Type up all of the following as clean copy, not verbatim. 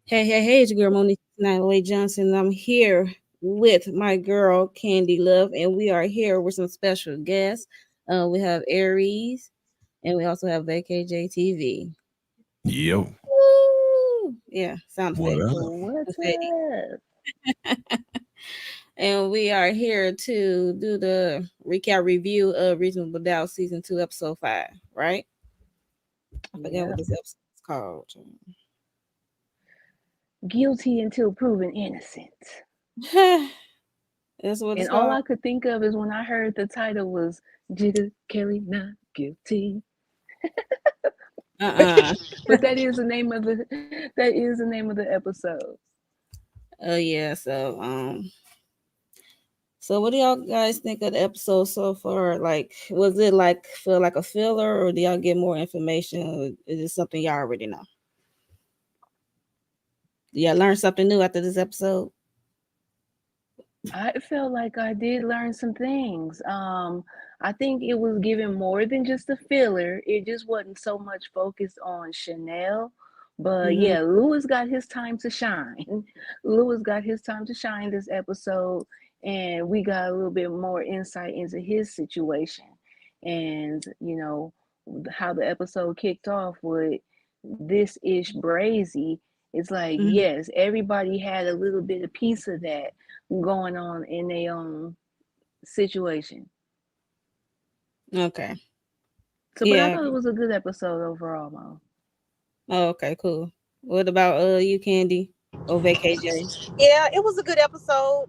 Hey, it's your girl Monique Natalie Johnson. I'm here with my girl Candy Love, and we are here with some special guests. We have Aries, and we also have VACAY-JTV. Yo, Woo! Yeah, sound what effect. up? What's Effect. up? And we are here to do the recap review of Reasonable Doubt Season 2, Episode 5, right? I forget what Yep. this episode is called. Guilty until proven innocent. That's what it's And all called. I could think of is when I heard the title was Jigga Kelly Not Guilty. Uh-uh. But that is the name of the episode. Oh yeah, so what do y'all guys think of the episode so far? Like, was it like feel like a filler, or do y'all get more information? Or is it something y'all already know? Do y'all learn something new after this episode? I felt like I did learn some things. I think it was given more than just a filler. It just wasn't so much focused on Chanel. But Mm-hmm. yeah, Lewis got his time to shine. Lewis got his time to shine this episode, and we got a little bit more insight into his situation. And how the episode kicked off with this ish brazy. It's like, Mm-hmm. yes, everybody had a little bit of piece of that going on in their own situation. Okay. So, but I Yeah. thought it was a good episode overall, Mo. Oh, okay. Cool. What about you, Candy? Oh, VKJ. Yeah, it was a good episode.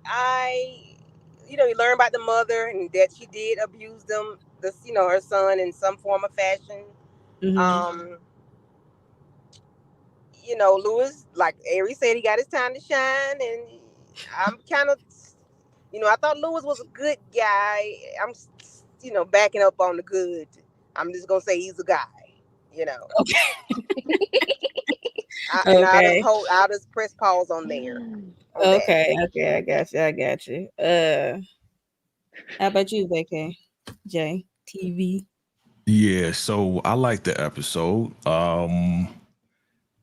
You learn about the mother and that she did abuse her son in some form of fashion. Mm-hmm. Um, Lewis, like Ari said, he got his time to shine, and I'm kind of, I thought Lewis was a good guy. Backing up on the good. I'm just gonna say he's a guy. You know, and Okay. I'll just press pause on there on that. Okay. I got you. How about you, VKJ? TV. Yeah, so I like the episode.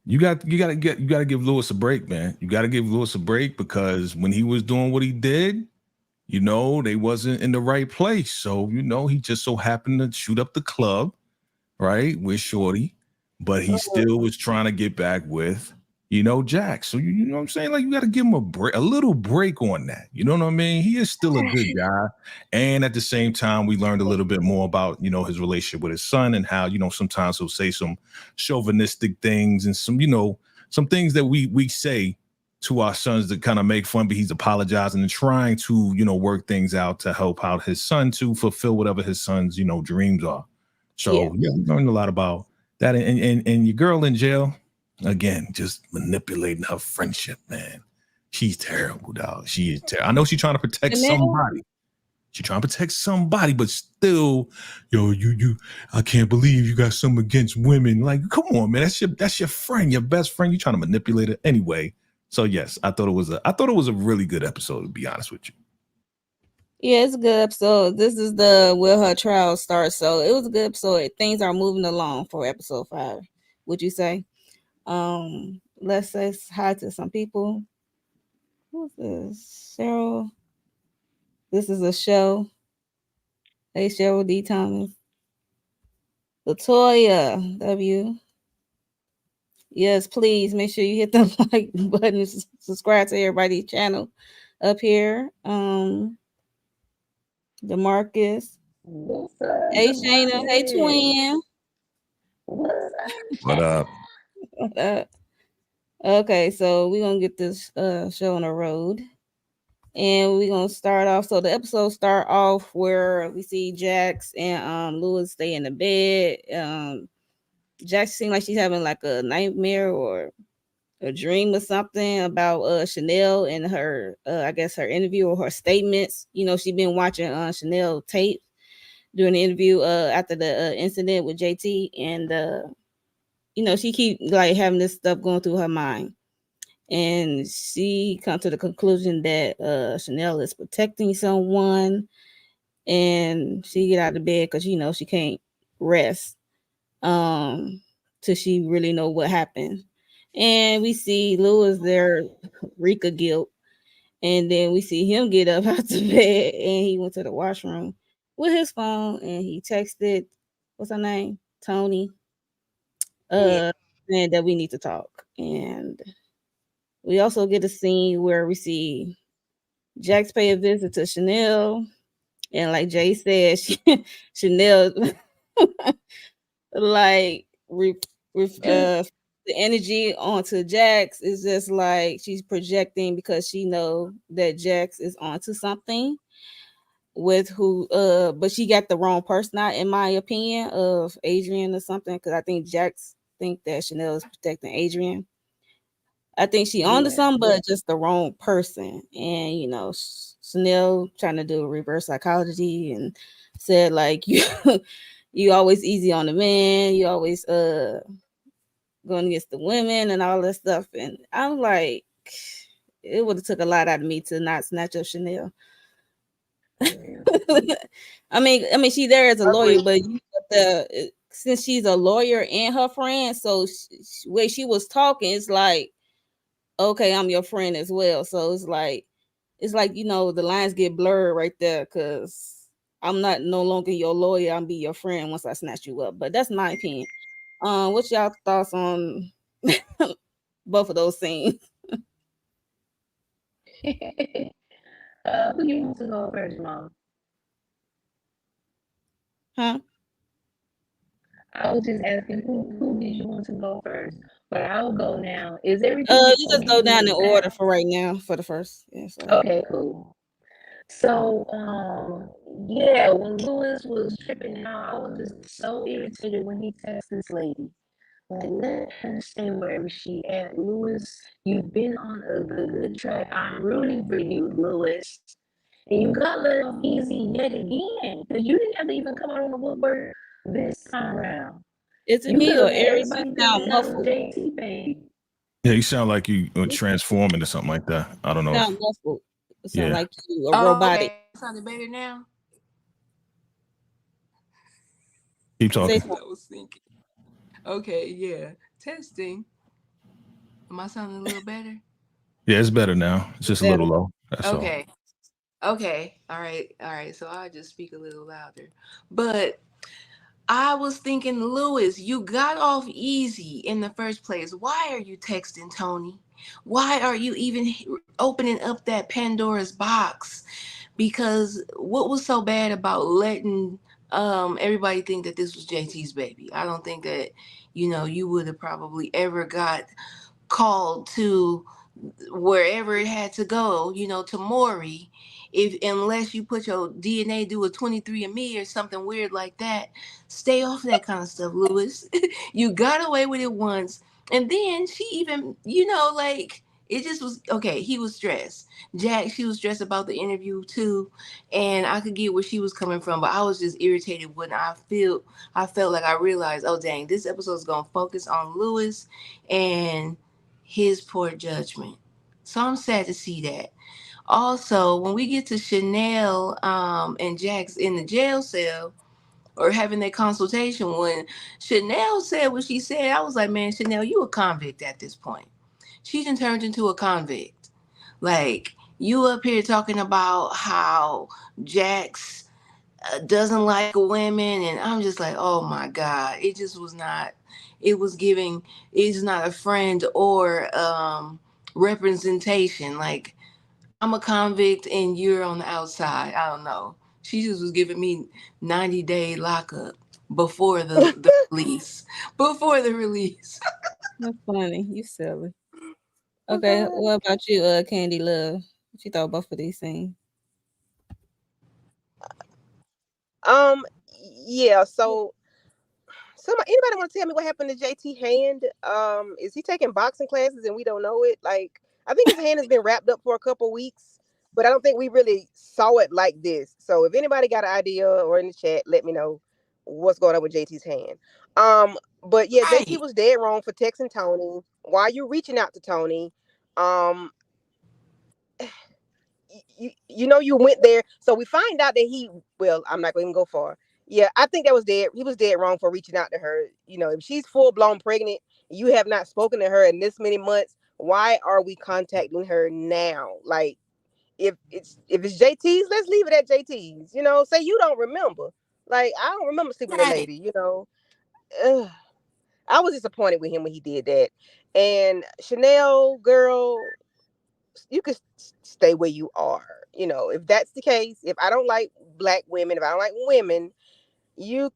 You gotta give Lewis a break, man. You gotta give Lewis a break because when he was doing what he did, they wasn't in the right place. So, he just so happened to shoot up the club, right, with Shorty, but he still was trying to get back with, Jack. So you know what I'm saying? Like you got to give him a little break on that. You know what I mean? He is still a good guy. And at the same time, we learned a little bit more about, his relationship with his son and how, sometimes he'll say some chauvinistic things and some things that we say to our sons to kind of make fun, but he's apologizing and trying to, work things out to help out his son to fulfill whatever his son's, dreams are. Yeah. So yeah, we learned a lot about that. And your girl in jail, again, just manipulating her friendship, man. She's terrible, dog. She is terrible. I know she's trying to protect Chanel? somebody. She's trying to protect somebody, but still, I can't believe you got something against women. Like, come on, man. That's your friend, your best friend. You're trying to manipulate her anyway. So yes, I thought it was a really good episode, to be honest with you. Yeah, it's a good episode. This is the where her trial starts, so it was a good episode. Things are moving along for episode 5. Would you say? Let's say hi to some people. Who's this? Cheryl. This is a show. Hey, Cheryl D. Thomas. Latoya W. Yes, please make sure you hit the like button. Subscribe to everybody's channel up here. DeMarcus. What's up, Hey, Shayna. Hey, Demarcus? twin. What's What up? Uh, okay, so we're gonna get this show on the road. And we're gonna start off. So the episode start off where we see Jax and Lewis stay in the bed. Jax seems like she's having like a nightmare or a dream or something about Chanel and her I guess her interview or her statements. She's been watching Chanel tape during the interview after the incident with JT, and she keep like having this stuff going through her mind, and she come to the conclusion that Chanel is protecting someone, and she get out of bed because she can't rest till she really know what happened. And we see Lewis there, Rika guilt. And then we see him get up out the bed and he went to the washroom with his phone and he texted, what's her name? Tony. Yeah. Saying that we need to talk. And we also get a scene where we see Jax pay a visit to Chanel. And like Jay said, Chanel like the energy onto Jax is just like she's projecting because she know that Jax is onto something with who but she got the wrong person out in my opinion of Adrian or something because I think Jax think that Chanel is protecting Adrian. I think she on to Yeah. something, but just the wrong person. And Chanel trying to do reverse psychology and said like you always easy on the man, you always going against the women and all that stuff. And I'm like, it would have took a lot out of me to not snatch up Chanel. I mean, she there as a lawyer, Agreed. but since she's a lawyer and her friend, so way she was talking, it's like, okay, I'm your friend as well. So it's like the lines get blurred right there because I'm not no longer your lawyer. I'm be your friend once I snatch you up. But that's my opinion. What's y'all thoughts on both of those scenes? Who you want to go first, Mom? Huh? I was just asking who did you want to go first? But I'll go now. Is everything You just go down in confused order now? for right now for the first. Yeah, so Okay, cool. So, yeah, when Lewis was tripping out, I was just so irritated when he texted this lady. Like, let her stay wherever she at. Lewis, you've been on a good track. I'm rooting for you, Lewis. And you got let off easy yet again. Because you didn't have to even come out on the woodwork this time around. is it You me could or have let Aries? You everybody think sound that that was muffled. JT, baby. Yeah, you sound like you transform into something like that. I don't You know if sound muffled. It sound yeah. like you a Oh, robotic. okay. Sounding better now? Keep Say talking. That's what I was thinking. Okay, yeah. Testing. Am I sounding a little better? Yeah, it's better now. It's just a better. little low. That's all. Okay. Okay. All right. All right. So I'll just speak a little louder. But I was thinking, Lewis, you got off easy in the first place. Why are you texting Tony? Why are you even opening up that Pandora's box? Because what was so bad about letting everybody think that this was JT's baby? I don't think that you would have probably ever got called to wherever it had to go, to Maury, if unless you put your DNA, do a 23andMe or something weird like that. Stay off that kind of stuff, Lewis. You got away with it once. And then she even, like it just was okay. He was stressed. Jack, she was stressed about the interview too. And I could get where she was coming from, but I was just irritated when I felt like I realized, oh dang, this episode is gonna focus on Lewis and his poor judgment. So I'm sad to see that. Also, when we get to Chanel and Jax in the jail cell or having that consultation, when Chanel said what she said, I was like, man, Chanel, you a convict at this point. She done turned into a convict. Like, you up here talking about how Jax doesn't like women, and I'm just like, oh my god, it just was not. It was giving. It's not a friend or representation. Like, I'm a convict and you're on the outside. I don't know. She just was giving me 90-day lockup before the release. Before the release. That's funny. You silly. Okay, what about you, Candy Love? What you thought about both of these scenes? Um, yeah. So, anybody want to tell me what happened to JT hand? Is he taking boxing classes and we don't know it? Like, I think his hand has been wrapped up for a couple weeks, but I don't think we really saw it like this. So, if anybody got an idea or in the chat, let me know what's going on with JT's hand. But yeah, JT Right. was dead wrong for texting Tony. Why are you reaching out to Tony? Um, you went there. So we find out that well, I'm not going to go far. Yeah, I think that was dead. He was dead wrong for reaching out to her. If she's full blown pregnant You have not spoken to her in this many months. Why are we contacting her now? Like, if it's JT's, let's leave it at JT's. You know, say you don't remember. Like, I don't remember sleeping with a Right. lady. You know, Ugh. I was disappointed with him when he did that. And Chanel, girl, you could stay where you are. You know, if that's the case, if I don't like black women, if I don't like women, you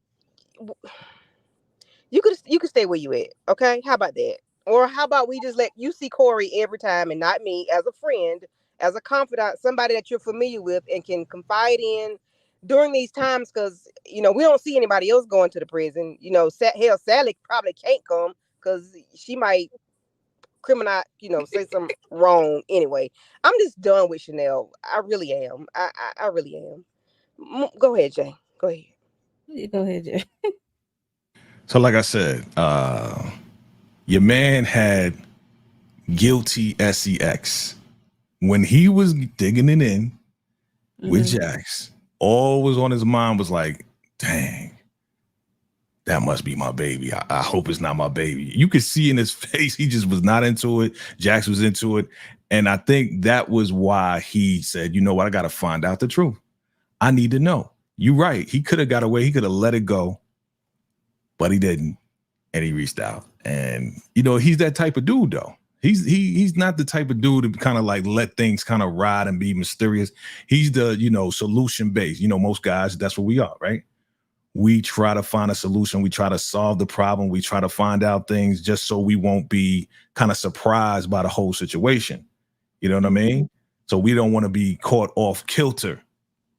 you could stay where you at. Okay, how about that? Or how about we just let you see Corey every time and not me, as a friend, as a confidant, somebody that you're familiar with and can confide in during these times, because we don't see anybody else going to the prison. Hell, Sally probably can't come because she might criminal, say something wrong anyway. I'm just done with Chanel. I really am. I really am. Go ahead, Jay. Go ahead. Go ahead, Jay. So, like I said, your man had guilty sex when he was digging it in with Jax. All was on his mind was like, dang, that must be my baby. I hope it's not my baby. You could see in his face, he just was not into it. Jax was into it. And I think that was why he said, you know what? I got to find out the truth. I need to know. You're right. He could have got away. He could have let it go, but he didn't. And he reached out. And, he's that type of dude, though. He's not the type of dude to kind of like let things kind of ride and be mysterious. He's the, solution based. Most guys, that's what we are, right? We try to find a solution. We try to solve the problem. We try to find out things just so we won't be kind of surprised by the whole situation. You know what I mean? So we don't want to be caught off kilter.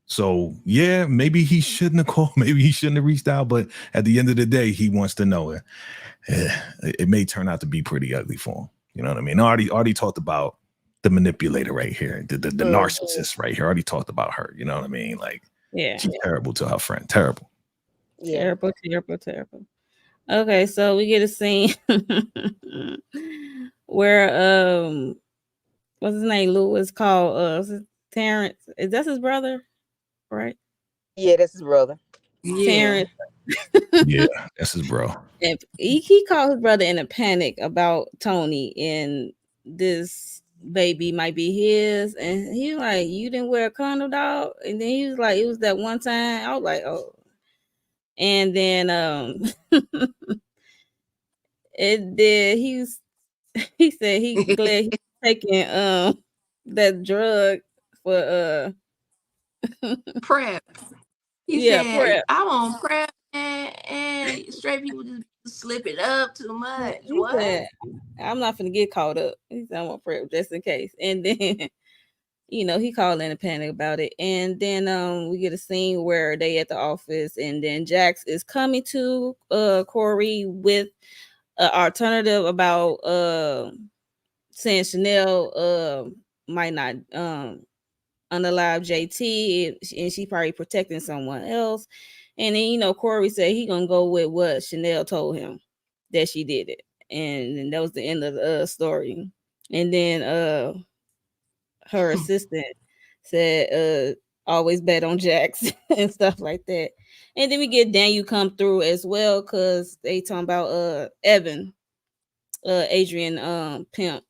So, yeah, maybe he shouldn't have called. Maybe he shouldn't have reached out. But at the end of the day, he wants to know it. It may turn out to be pretty ugly for him. You know what I mean? I already talked about the manipulator right here, the narcissist right here. I already talked about her. You know what I mean? Like, she's terrible to her friend. Terrible. Yeah. Terrible. Okay, so we get a scene where what's his name? Lewis called Terrence. Is that his brother? Right? Yeah, that's his brother. Yeah. Terrence. Yeah, that's his bro. And he called his brother in a panic about Tony and this baby might be his. And he was like, "You didn't wear a condom, dog?" And then he was like, "It was that one time." I was like, "Oh." And then it did. He said he glad he's taking that drug for Prep. He yeah, said, prep. I'm on prep and straight people just slip it up too much. He What? said, "I'm not gonna get caught up." He said, "I'm on prep just in case." And then he called in a panic about it. And then we get a scene where they at the office, and then Jax is coming to Corey with an alternative about saying Chanel might not unalive JT, and she probably protecting someone else. And then Corey said he gonna go with what Chanel told him, that she did it, and that was the end of the story. And then her assistant said always bet on Jax and stuff like that. And then we get Daniel come through as well, because they talking about Evan, Adrian Pimp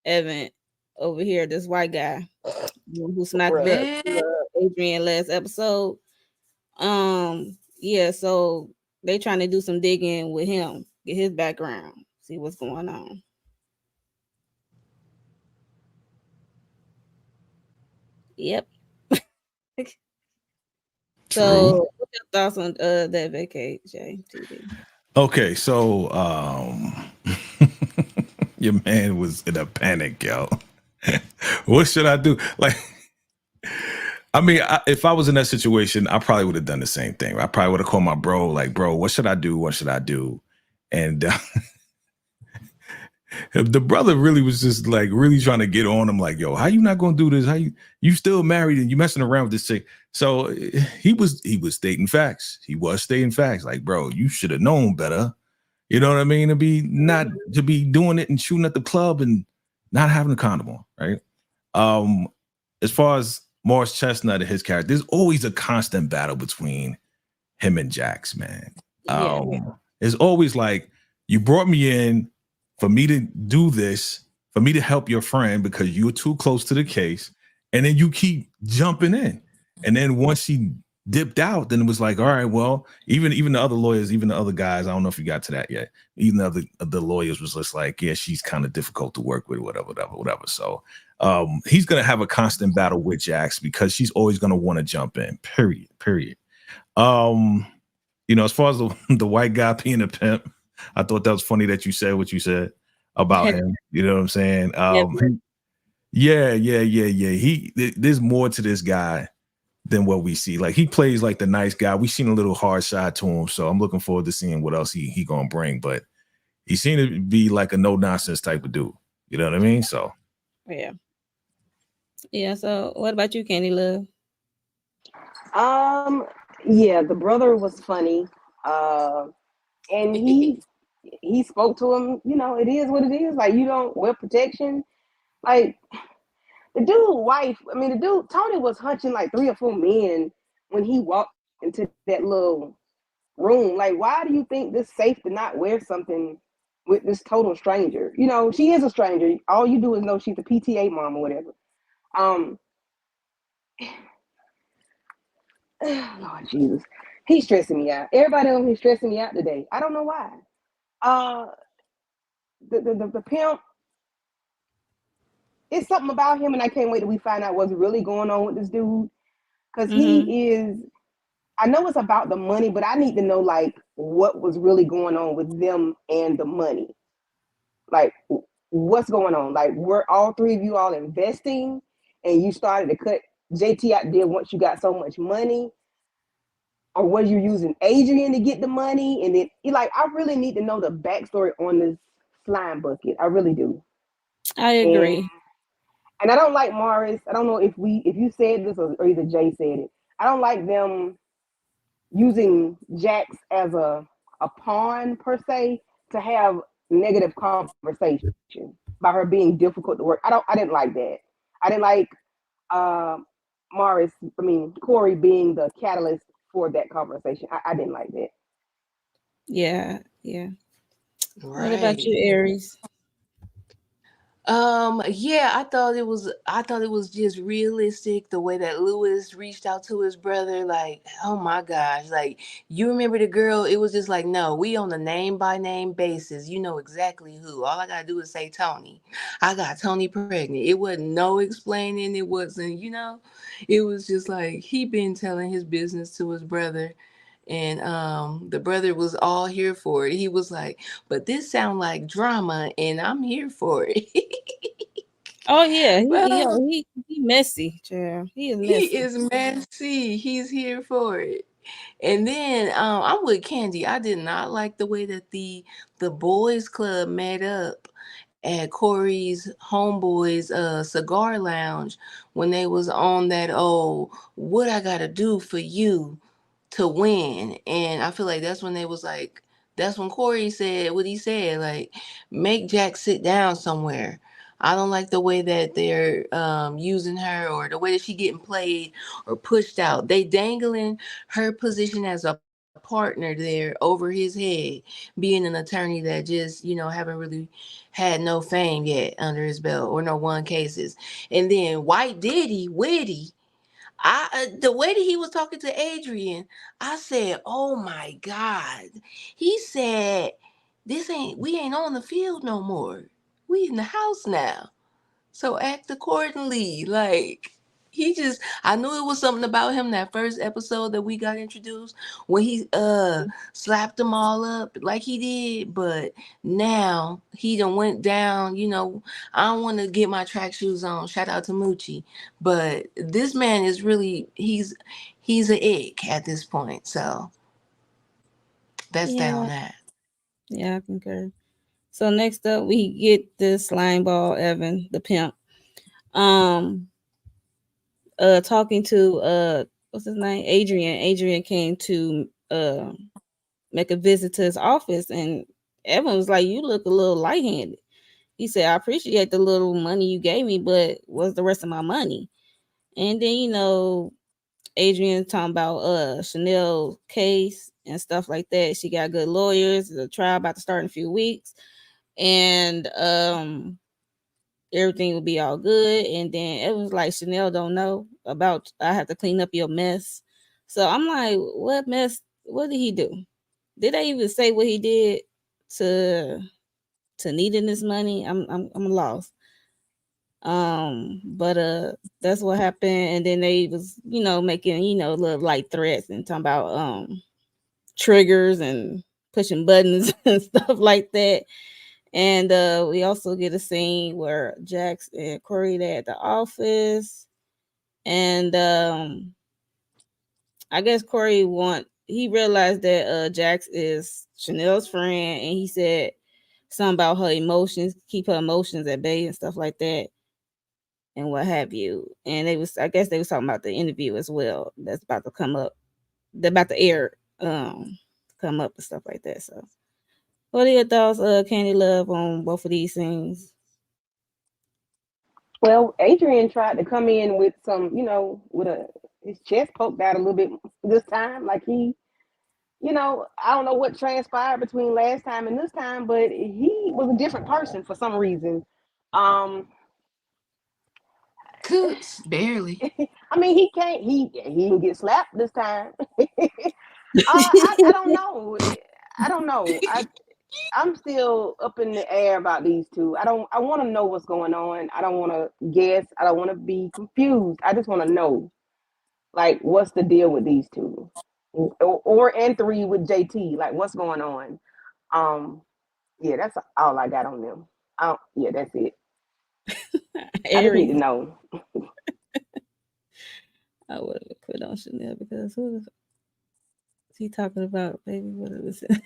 Evan over here, this white guy who smacked back Adrian last episode. Yeah, so they trying to do some digging with him, get his background, see what's going on. Yep. So what's your thoughts on that VACAY-JTV? Okay, so your man was in a panic, yo. What should I do? Like, I mean, if I was in that situation, I probably would have done the same thing. I probably would have called my bro, like, bro, what should I do? What should I do? And the brother really was just like really trying to get on him, like, yo, how you not gonna do this? How you still married and you messing around with this chick? So he was stating facts. He was stating facts. Like, bro, you should have known better. You know what I mean? To be doing it and shooting at the club and not having a condom on, right? As far as Morris Chestnut and his character, there's always a constant battle between him and Jax, man. It's always like, you brought me in, for me to do this, for me to help your friend because you're too close to the case, and then you keep jumping in. And then once she dipped out, then it was like, all right, well, even the other lawyers, even the other guys, I don't know if you got to that yet. Even the lawyers was just like, yeah, she's kind of difficult to work with, whatever. So he's gonna have a constant battle with Jax because she's always gonna want to jump in. Period. As far as the white guy being a pimp, I thought that was funny that you said what you said about him. You know what I'm saying? Yeah. There's more to this guy than what we see. Like, he plays like the nice guy. We've seen a little hard side to him, so I'm looking forward to seeing what else he gonna bring. But he seemed to be like a no nonsense type of dude. You know what I mean? So yeah. So what about you, Candy Love? Yeah, the brother was funny. And he spoke to him, it is what it is. Like, you don't wear protection. Like, the dude, Tony was hunching like 3 or 4 men when he walked into that little room. Like, why do you think this safe to not wear something with this total stranger? She is a stranger. All you do is know she's a PTA mom or whatever. Lord Jesus. He's stressing me out. Everybody else is stressing me out today. I don't know why. The pimp, it's something about him, and I can't wait till we find out what's really going on with this dude. Because he is, I know it's about the money, but I need to know, like, what was really going on with them and the money. Like, what's going on? Like, were all 3 of you all investing and you started to cut JT out there once you got so much money? Or was you using Adrian to get the money? And then, I really need to know the backstory on this slime bucket. I really do. I agree. And I don't like Morris. I don't know if you said this or either Jay said it. I don't like them using Jax as a pawn per se to have negative conversation by her being difficult to work. I didn't like that. I didn't like Corey being the catalyst for that conversation. I didn't like that. Yeah. Right. What about you, Aries? Yeah, I thought it was just realistic the way that Lewis reached out to his brother. Like, oh my gosh, like, you remember the girl? It was just like, no, we on a name by name basis. You know exactly who. All I gotta do is say Tony. I got Tony pregnant. It wasn't no explaining. It wasn't, it was just like he been telling his business to his brother. And the brother was all here for it. He was like, but this sound like drama and I'm here for it. Oh yeah, Well, he messy, child. He is he messy. is messy. He's here for it. And then I'm with Candy. I did not like the way that the boys club met up at Corey's homeboys cigar lounge when they was on that, oh, what I gotta do for you to win. And I feel like that's when Corey said what he said, like, make Jack sit down somewhere. I don't like the way that they're using her, or the way that she getting played or pushed out. They dangling her position as a partner there over his head, being an attorney that just, haven't really had no fame yet under his belt, or no won cases. And then White Diddy, Witty, the way that he was talking to Adrian, I said, "Oh my God!" He said, we ain't on the field no more. We in the house now, so act accordingly." Like, I knew it was something about him that first episode that we got introduced when he slapped them all up like he did, but now he done went down. I don't want to get my track shoes on. Shout out to Moochie, but this man is really he's a ick at this point. So that's that on Yeah, that. yeah, I concur. So next up, we get the slime ball Evan, the pimp. Um, talking to what's his name, Adrian. Adrian came to make a visit to his office, and Evan was like, "You look a little lightheaded." He said, "I appreciate the little money you gave me, but what's the rest of my money?" And then Adrian talking about Chanel case and stuff like that. She got good lawyers. The trial about to start in a few weeks. and everything will be all good. And then it was like, Chanel don't know about, I have to clean up your mess. So I'm like, what mess? What did he do? Did they even say what he did to needing this money? I'm lost. But that's what happened. And then they was, making, little light threats and talking about triggers and pushing buttons and stuff like that. And we also get a scene where Jax and Corey, they at the office, and I guess Corey he realized that Jax is Chanel's friend, and he said something about her emotions, keep her emotions at bay and stuff like that, and what have you. And I guess they was talking about the interview as well that's about to come up, they're about to air, come up and stuff like that. So, what are your thoughts, Candy Love, on both of these things? Well, Adrian tried to come in with some, with his chest poked out a little bit this time. Like I don't know what transpired between last time and this time, but he was a different person for some reason. Um, Coots, barely. I mean, he didn't get slapped this time. I don't know. I don't know. I'm still up in the air about these two. I want to know what's going on. I don't want to guess. I don't want to be confused. I just want to know, like, what's the deal with these two, or and three with JT. Like, what's going on? Yeah, that's all I got on them. Yeah, that's it. I just need to know. I would have put on Chanel because who is he talking about, baby? What is it?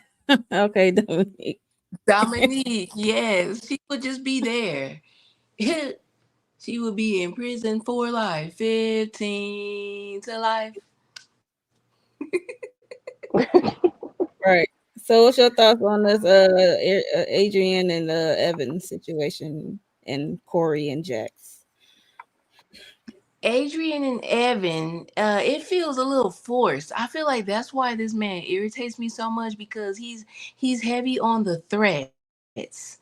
Okay, Dominique. Dominique, yes, she would just be there. She would be in prison for life, 15 to life. Right. So, what's your thoughts on this Adrian and Evan situation, and Corey and Jax? Adrian and Evan, it feels a little forced. I feel like that's why this man irritates me so much, because he's heavy on the threats.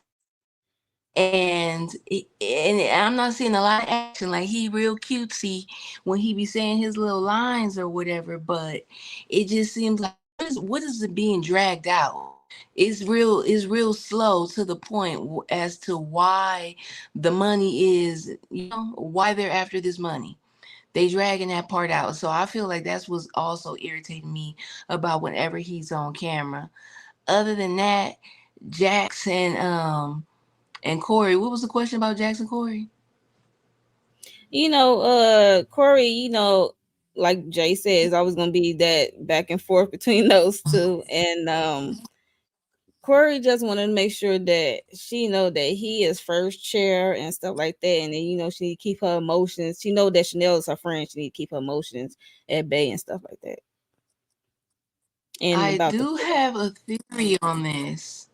And I'm not seeing a lot of action. Like, he real cutesy when he be saying his little lines or whatever, but it just seems like what is it being dragged out? It's real slow to the point as to why the money is, why they're after this money. They dragging that part out. So I feel like that's what's also irritating me about whenever he's on camera. Other than that, Jackson and Corey, what was the question about Jackson Corey? Corey, like Jay said, is always gonna be that back and forth between those two. And Corey just wanted to make sure that she know that he is first chair and stuff like that. And then, she need to keep her emotions. She know that Chanel is her friend. She need to keep her emotions at bay and stuff like that. And I about do have a theory on this.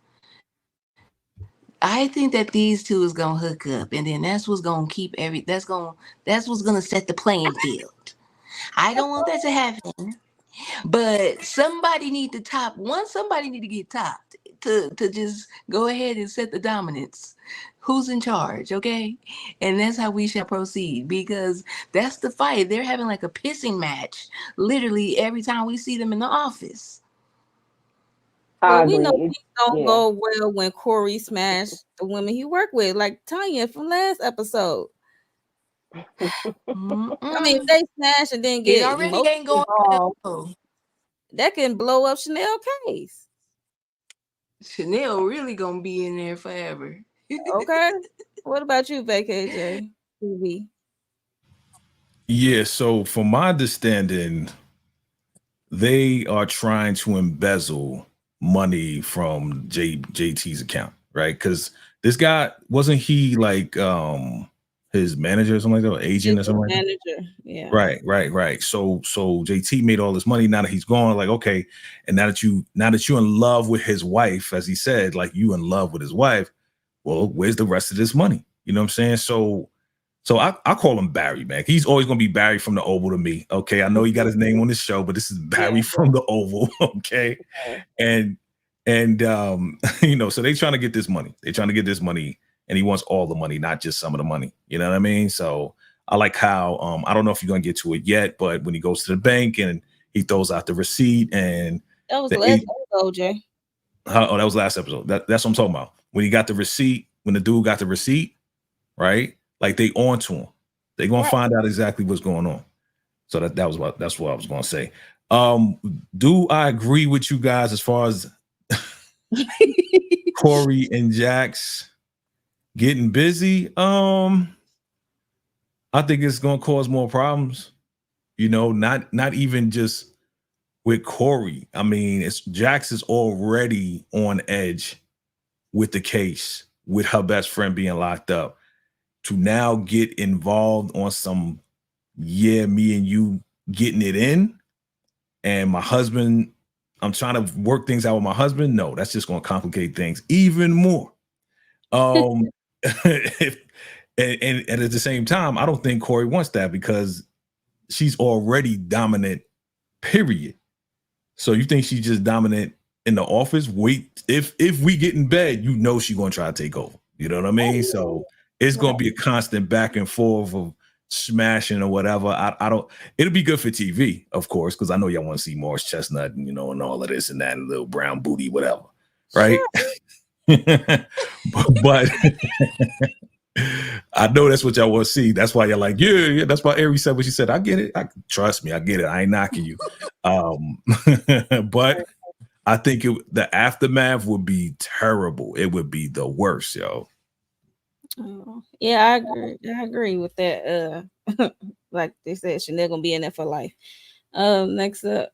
I think that these two is gonna hook up, and then that's what's gonna keep that's what's gonna set the playing field. I don't want that to happen, but somebody need to somebody need to get topped to just go ahead and set the dominance. Who's in charge, okay? And that's how we shall proceed, because that's the fight. They're having like a pissing match literally every time we see them in the office. Well, we know things don't go well when Corey smashed the women he worked with, like Tanya from last episode. I mean, if they smash and then get it already ain't going well. That can blow up Chanel's case. Chanel really gonna be in there forever. Okay. What about you, VACAY-JTV? Yeah, so from my understanding, they are trying to embezzle money from JT's account, right? Because this guy, wasn't he like his manager or something like that, or agent or something like that? Manager, yeah. Right. So JT made all this money. Now that he's gone, like, okay, and now that you're in love with his wife, as he said, like, you in love with his wife, well, where's the rest of this money? You know what I'm saying? So I call him Barry, man. He's always gonna be Barry from the Oval to me. Okay, I know he got his name on this show, but this is Barry from the Oval. Okay, and And you know, so they trying to get this money. They're trying to get this money, and he wants all the money, not just some of the money. You know what I mean? So I like how I don't know if you're gonna get to it yet, but when he goes to the bank and he throws out the receipt and That was the last episode, Jay. oh, that was last episode. That's what I'm talking about. When he got the receipt, when the dude got the receipt, right? Like they on to him. They gonna find out exactly what's going on. So that's what I was gonna say. Do I agree with you guys as far as Corey and Jax getting busy? I think it's gonna cause more problems. You know, not even just with Corey. I mean, it's Jax is already on edge with the case, with her best friend being locked up. To now get involved on some, yeah, me and you getting it in, and my husband, I'm trying to work things out with my husband. No, that's just going to complicate things even more. And at the same time, I don't think Corey wants that because she's already dominant, period. So you think she's just dominant in the office? Wait, if we get in bed, you know she's going to try to take over. You know what I mean? So it's going to be a constant back and forth of smashing or whatever. I don't. It'll be good for TV, of course, because I know y'all want to see Morris Chestnut and, you know, and all of this and that, and little brown booty, whatever, right? Sure. but I know that's what y'all want to see. That's why y'all like, yeah. That's why Ari said what she said. I get it. Trust me, I get it. I ain't knocking you. But I think the aftermath would be terrible. It would be the worst, yo. Yeah, I agree with that. Like they said, Chanel gonna be in there for life. Next up,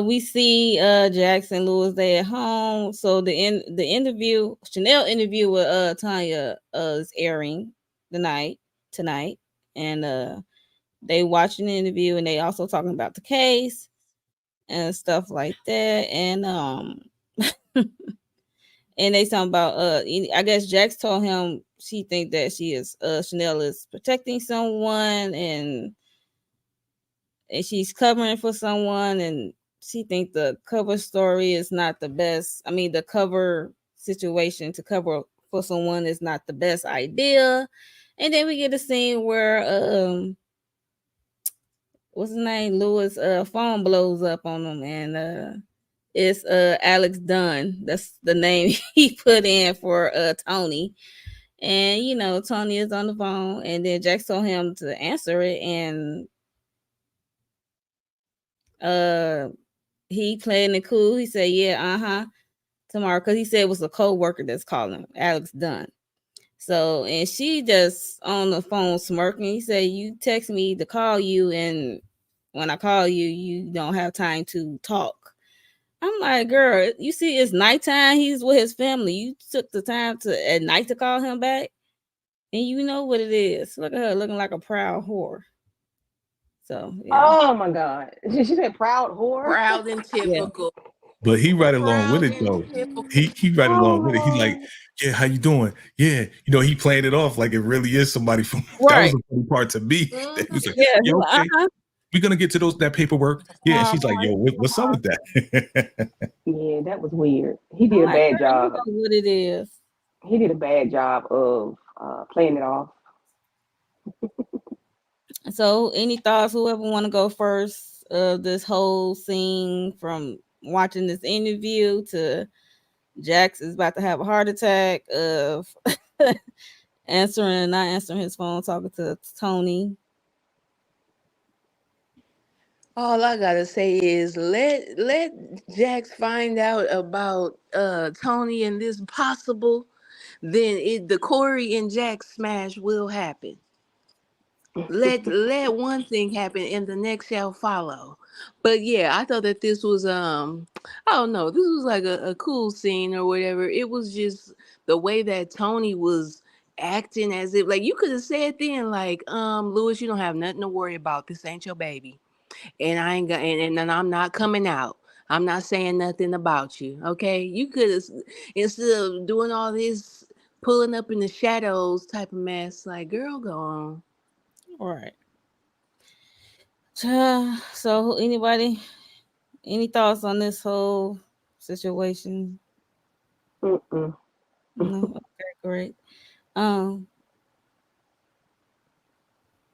we see Jackson Lewis there at home. So the interview, Chanel interview with Tanya is airing tonight, and they watching the interview, and they also talking about the case and stuff like that, and and they talking about I guess Jax told him she think that Chanel is protecting someone and she's covering for someone, and she think the cover story is not the best. I mean, the cover situation to cover for someone is not the best idea. And then we get a scene where what's his name, Lewis phone blows up on him, and it's Alex Dunn. That's the name he put in for Tony. And you know, Tony is on the phone, and then Jax told him to answer it, and he playing it cool. He said, yeah, tomorrow, because he said it was a co-worker that's calling him, Alex Dunn. So, and she just on the phone smirking. He said, you text me to call you, and when I call you, you don't have time to talk. I'm like, girl, you see, it's nighttime. He's with his family. You took the time at night to call him back, and you know what it is. Look at her looking like a proud whore. So, yeah. Oh my God. She said proud whore. Proud and typical. Yeah. But he right along with it though. He right along with it. He's like, yeah, how you doing? Yeah, you know, he playing it off like it really is somebody from. Right. That was the funny part to me. He was like, yeah, okay. We're gonna get to that paperwork. Yeah, and she's like, yo, what's up with that? Yeah, that was weird. He did a bad job. You know what it is. He did a bad job of playing it off. So, any thoughts? Whoever want to go first? This whole scene from watching this interview to Jax is about to have a heart attack of answering and not answering his phone, talking to Tony. All I gotta say is let Jax find out about Tony and this possible, then the Corey and Jax smash will happen. Let one thing happen and the next shall follow. But yeah, I thought that this was I don't know, this was like a cool scene or whatever. It was just the way that Tony was acting as if like you could have said then like Lewis, you don't have nothing to worry about. This ain't your baby. And I ain't got and I'm not coming out. I'm not saying nothing about you. Okay. You could have, instead of doing all this pulling up in the shadows type of mess, like girl, go on. All right. So anybody Any thoughts on this whole situation? Mm-mm. No. Okay, great. Um,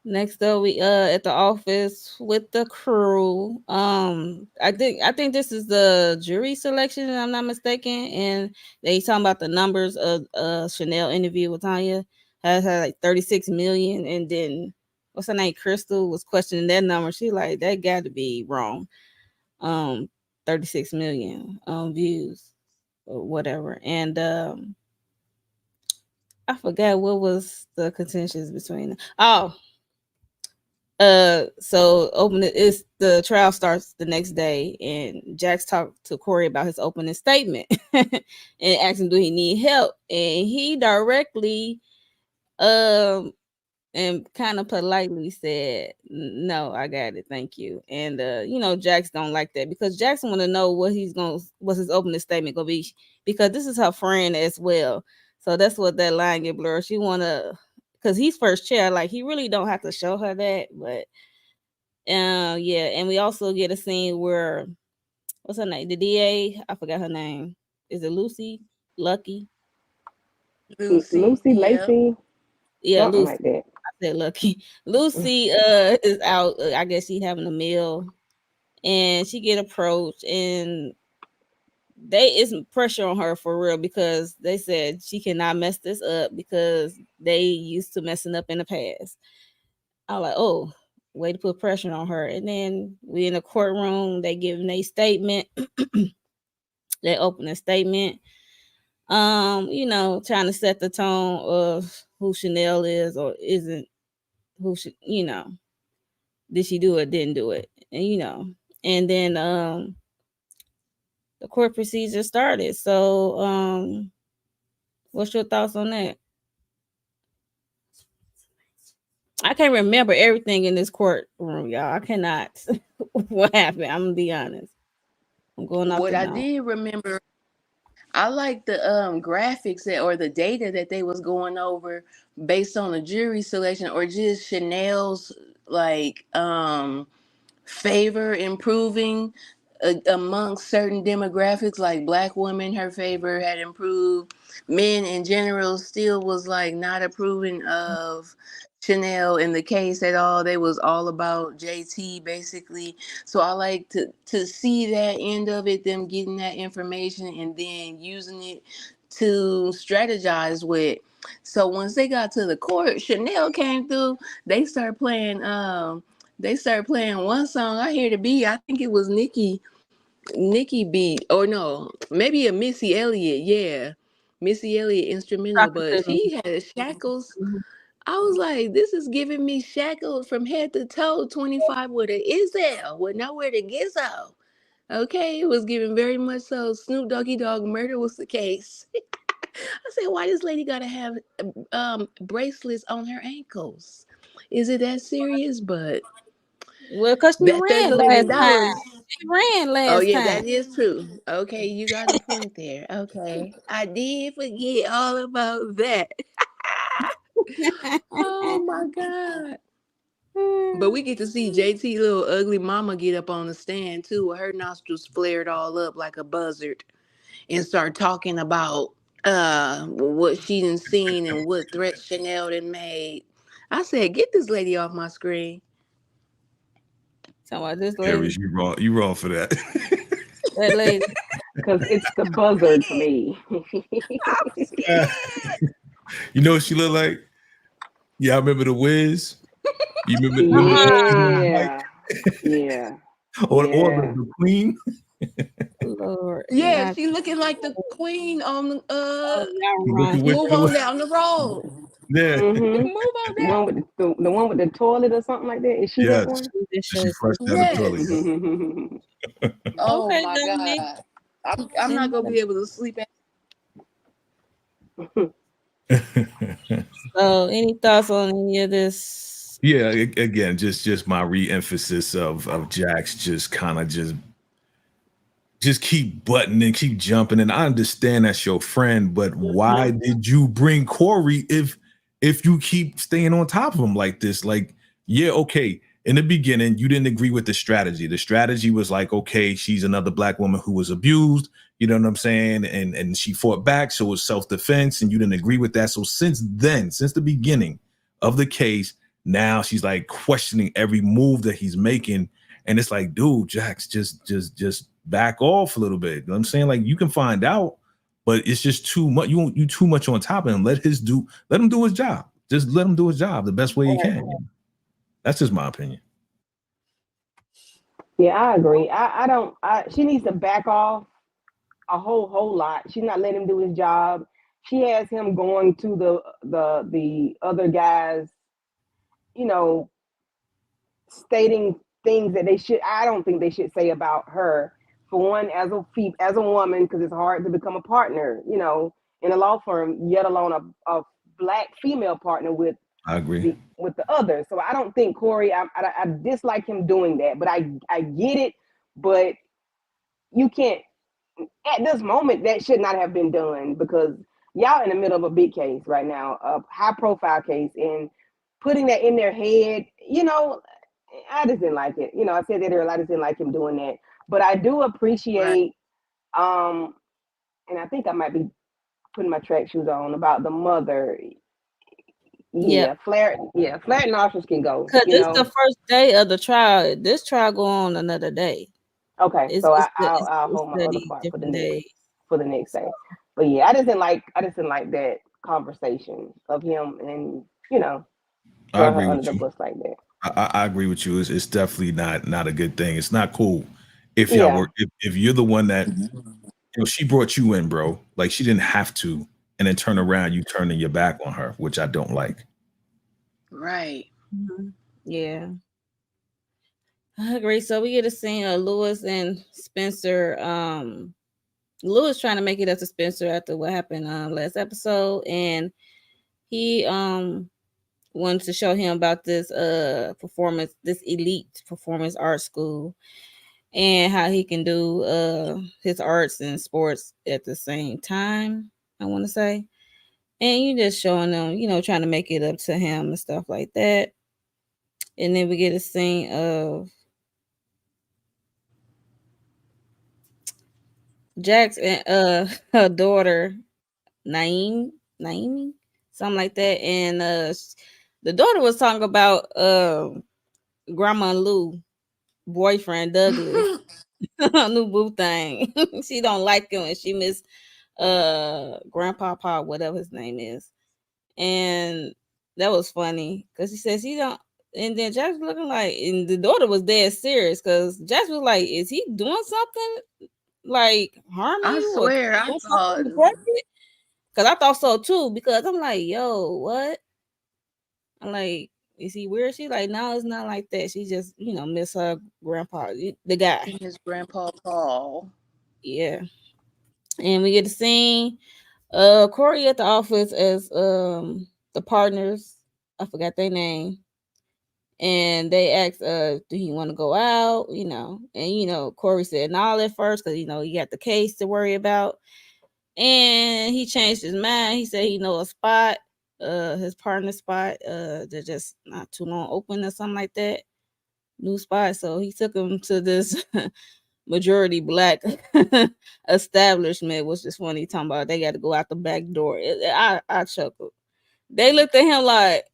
Next up, we at the office with the crew. I think this is the jury selection, if I'm not mistaken, and they talking about the numbers of Chanel interview with Tanya has had like 36 million, and then what's her name, Crystal, was questioning that number. She like that got to be wrong. 36 million views or whatever, and I forgot what was the contentions between them. Oh, so open it is the trial starts the next day, and Jax talked to Corey about his opening statement and asked him, do he need help? And he directly um and kind of politely said, no, I got it, thank you. And Jax don't like that, because Jackson want to know what's his opening statement gonna be, because this is her friend as well. So that's what that line get blurred. She wanna, because he's first chair, like he really don't have to show her that, but yeah, and we also get a scene where what's her name? The DA, I forgot her name. Is it Lucy? Lucky? Lucy, Lucy yeah. Lacey, Yeah, something Lucy. like that. I said Lucky. Lucy is out. I guess she having a meal, and she get approached, and they is pressure on her for real, because they said she cannot mess this up because they used to messing up in the past. I was like, oh, way to put pressure on her. And then we in the courtroom, they giving a statement. They open a statement. Trying to set the tone of who Chanel is or isn't, who she, did she do it, didn't do it. And then the court procedure started. So what's your thoughts on that? I can't remember everything in this courtroom, y'all. I cannot. What happened? I'm gonna be honest. I'm going off What the I note. did remember, I like the graphics or the data that they was going over based on the jury selection, or just Chanel's like favor improving amongst certain demographics, like black women, her favor had improved. Men in general still was like not approving of Chanel in the case at all. They was all about JT basically. So I like to see that end of it, them getting that information and then using it to strategize with. So once they got to the court, Chanel came through. They started playing one song. I hear the beat. I think it was Nikki beat, or no, maybe a Missy Elliott. Yeah, Missy Elliott instrumental. Talking But to me. she had shackles. Mhm. I was like, this is giving me shackles from head to toe. 25 with a Izzel with nowhere to gizzo. Okay, it was giving very much so. Snoop Doggy Dogg murder was the case. I said, why this lady gotta have bracelets on her ankles? Is it that serious? But Well, because she bet ran $30 last million. time. She ran Oh last yeah, time. that is true. Okay, you got a point there. Okay. I did forget all about that. Oh my God. But we get to see JT little ugly mama get up on the stand too, with her nostrils flared all up like a buzzard, and start talking about what she done seen and what threats Chanel done made. I said, get this lady off my screen. Talking about this Aries, lady. you wrong for that. That lady. Because it's the buzzard for me. I'm scared. You know what she look like? Yeah, I remember the Wiz. You remember the mic? Yeah. Yeah. Or Yeah. the Queen? Lord. Yeah, she looking like the queen on Oh, y'all You wrong. looking with Move on down the road. yeah. Mm-hmm. Move on The down. one with the one with the toilet or something like that. Is she that Yes. one? She just She shows fresh out of the toilet. Yes. Oh okay, my Dominic. God. I'm not gonna be able to sleep at So, any thoughts on any of this? Yeah, again, just my re-emphasis of Jax just kind of just keep buttoning, keep jumping. And I understand that's your friend, but why did you bring Corey if you keep staying on top of him like this? Like, yeah, okay, in the beginning, you didn't agree with the strategy. The strategy was like, okay, she's another black woman who was abused. You know what I'm saying? And she fought back, so it was self-defense, and you didn't agree with that. So since then, since the beginning of the case, now she's like questioning every move that he's making. And it's like, dude, Jax, just back off a little bit. You know what I'm saying? Like, you can find out, but it's just too much. You too much on top of him. Let him do his job. Just let him do his job the best way he can. That's just my opinion. Yeah, I agree. I don't. She needs to back off a whole lot. She's not letting him do his job. She has him going to the other guys, you know, stating things that they should. I don't think they should say about her. For one, as a woman, because it's hard to become a partner, you know, in a law firm, yet alone a black female partner with I agree. with the others. So I don't think Corey. I dislike him doing that, but I get it. But you can't at this moment that should not have been done because y'all in the middle of a big case right now, a high profile case, and putting that in their head. You know, I just didn't like it. You know, I said that earlier. I just didn't like him doing that. But I do appreciate. And I think I might be putting my track shoes on about the mother. Yep. Flair and options can go. Because You this know. the first day of the trial. This trial go on another day. Okay, It's so it's, I'll it's hold my other study part different days. for the next day. But yeah, I just didn't like that conversation of him and you know I throwing her agree under with the you. bus like that. I agree with you. It's definitely not a good thing. It's not cool if y'all Yeah, were if you're the one that she brought you in, bro. Like she didn't have to, and then turn around, you turning your back on her, which I don't like. Right. Yeah, I agree. So we get to see Lewis and Spencer. Lewis trying to make it up to Spencer after what happened last episode, and he wanted to show him about this performance, this elite performance art school, and how he can do his arts and sports at the same time. I want to say, and you just showing them, you know, trying to make it up to him and stuff like that. And then we get a scene of Jax and her daughter Naomi, something like that, and the daughter was talking about Grandma Lou boyfriend Douglas, new boo thing. She don't like him and she miss Grandpapa, whatever his name is, and that was funny because she said she don't. And then Jax was looking like, and the daughter was dead serious because Jax was like, "Is he doing something like harming I you or swear, I doing thought, something inappropriate?" Because I thought so too. Because I'm like, "Yo, what?" I'm like, "Is he weird?" She like, "No, it's not like that. She just, you know, miss her grandpa, the guy." his grandpa Paul. Yeah, and we get to see Corey at the office as the partners. I forgot their name. And they asked, do he want to go out? You know, and you know, Corey said no at first because you know he got the case to worry about. And he changed his mind. He said he know a spot, his partner spot, they're just not too long open or something like that. New spot. So he took him to this majority black establishment, which is funny talking about they got to go out the back door. I chuckled. They looked at him like,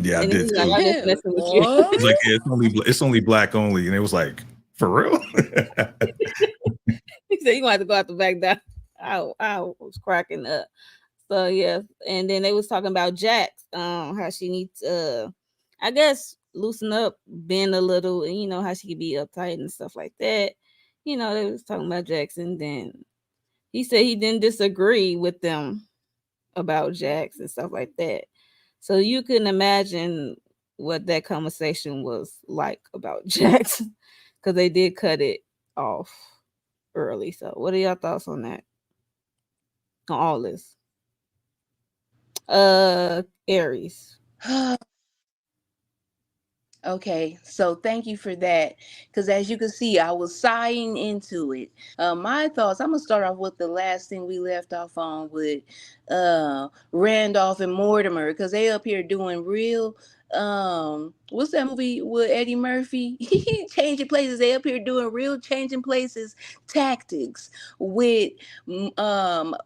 Yeah, I and did he's like, too. I'm just messing with you. It's like, What? yeah, it's only black only, and it was like, for real. He said you gonna have to go out the back door. I was cracking up. So yeah, and then they was talking about Jax, how she needs I guess loosen up, bend a little, and you know how she could be uptight and stuff like that. You know, they was talking about Jax, and then he said he didn't disagree with them about Jax and stuff like that. So you can imagine what that conversation was like about Jax, because they did cut it off early. So what are your thoughts on that? On all this? Aries. Okay, so thank you for that. Because as you can see, I was sighing into it. My thoughts, I'm going to start off with the last thing we left off on with Randolph and Mortimer. Because they up here doing real. What's that movie with Eddie Murphy? Changing places. They up here doing real changing places tactics with um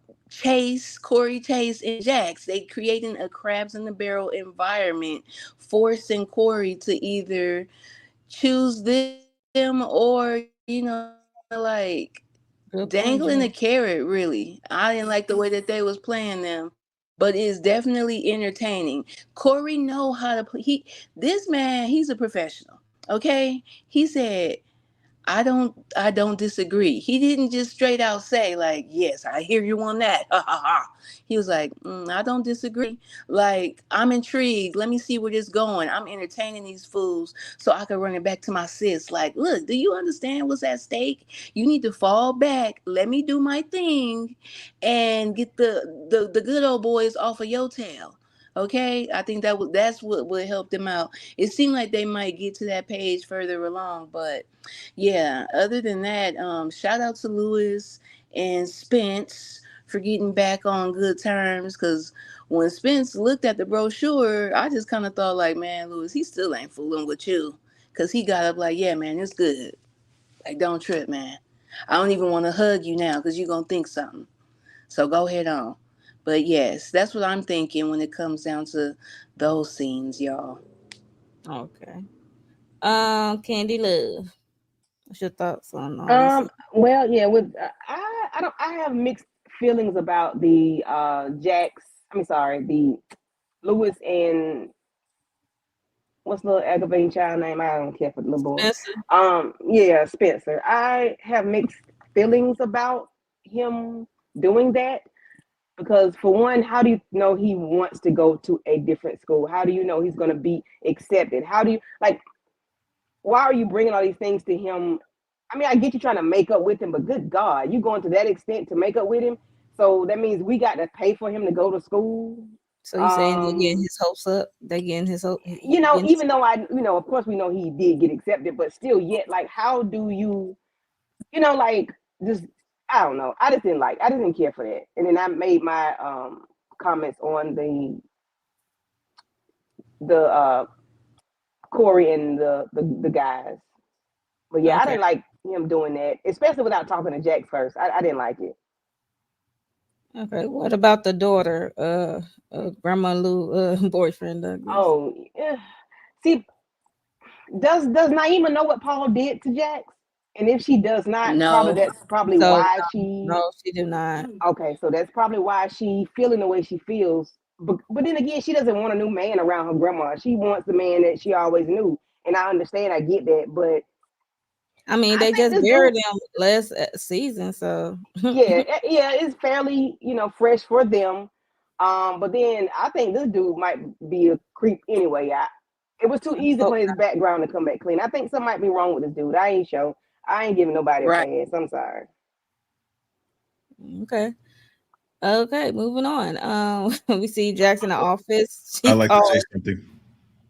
Corey Chase, and Jax. They creating a crabs in the barrel environment, forcing Corey to either choose them or, like Good dangling a point, Jack. carrot, really. I didn't like the way that they was playing them, but it's definitely entertaining. Corey know how to play. This man, he's a professional. Okay, he said, I don't disagree. He didn't just straight out say like, yes, I hear you on that. Ha ha ha. He was like, I don't disagree. Like, I'm intrigued. Let me see where this going. I'm entertaining these fools so I can run it back to my sis. Like, look, do you understand what's at stake? You need to fall back. Let me do my thing and get the good old boys off of your tail. Okay, I think that's what would help them out. It seemed like they might get to that page further along, but yeah, other than that, shout out to Lewis and Spence for getting back on good terms. Because when Spence looked at the brochure, I just kind of thought, like, man, Lewis, he still ain't fooling with you. Because he got up like, yeah, man, it's good. Like, don't trip, man. I don't even want to hug you now because you're going to think something. So go ahead on. But yes, that's what I'm thinking when it comes down to those scenes, y'all. Okay. Candy Love. What's your thoughts on all this? Well, yeah, with I don't I have mixed feelings about the Jax. I mean, sorry, the Lewis and what's the little aggravating child name? I don't care for the little boy. Spencer? Yeah, Spencer. I have mixed feelings about him doing that because, for one, how do you know he wants to go to a different school? How do you know he's going to be accepted? How do you like? Why are you bringing all these things to him? I mean, I get you trying to make up with him, but good God, you going to that extent to make up with him? So that means we got to pay for him to go to school. So you saying they're getting his hopes up? They getting his hope? Even though of course we know he did get accepted, but still, yet, like, how do you, like, just, I don't know. I just didn't care for that. And then I made my comments on the Corey and the guys. But yeah, I Okay. didn't like him doing that, especially without talking to Jack first. I didn't like it. Okay. What about the daughter? Grandma Lou, boyfriend Douglas. Oh, yeah. See, does Naima know what Paul did to Jax? And if she does not, No. that's probably So why she. no, she do not. Okay, so that's probably why she feeling the way she feels. But then again, she doesn't want a new man around her grandma. She wants the man that she always knew. And I understand, I get that, but I mean, I they think just this buried dude, them last season, so yeah, it's fairly, fresh for them. But then I think this dude might be a creep anyway. It was too easy oh, for his background to come back clean. I think something might be wrong with this dude. I ain't sure. I ain't giving nobody a Right. pass. I'm sorry. okay. Okay, moving on. We see Jackson in the office. I She like to say called. something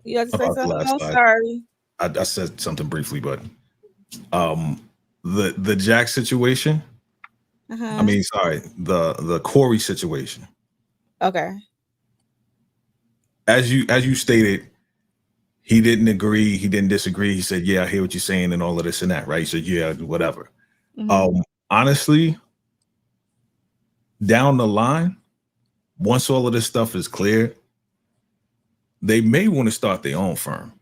You have to say about the something? last I'm slide. sorry. I said something briefly, but the Jack situation. I Uh-huh. mean, sorry, the Corey situation. Okay. As you stated, he didn't agree, he didn't disagree. He said, "Yeah, I hear what you're saying," and all of this and that, right? He said, "Yeah, whatever." Mhm. Honestly, down the line, once all of this stuff is cleared, they may want to start their own firm.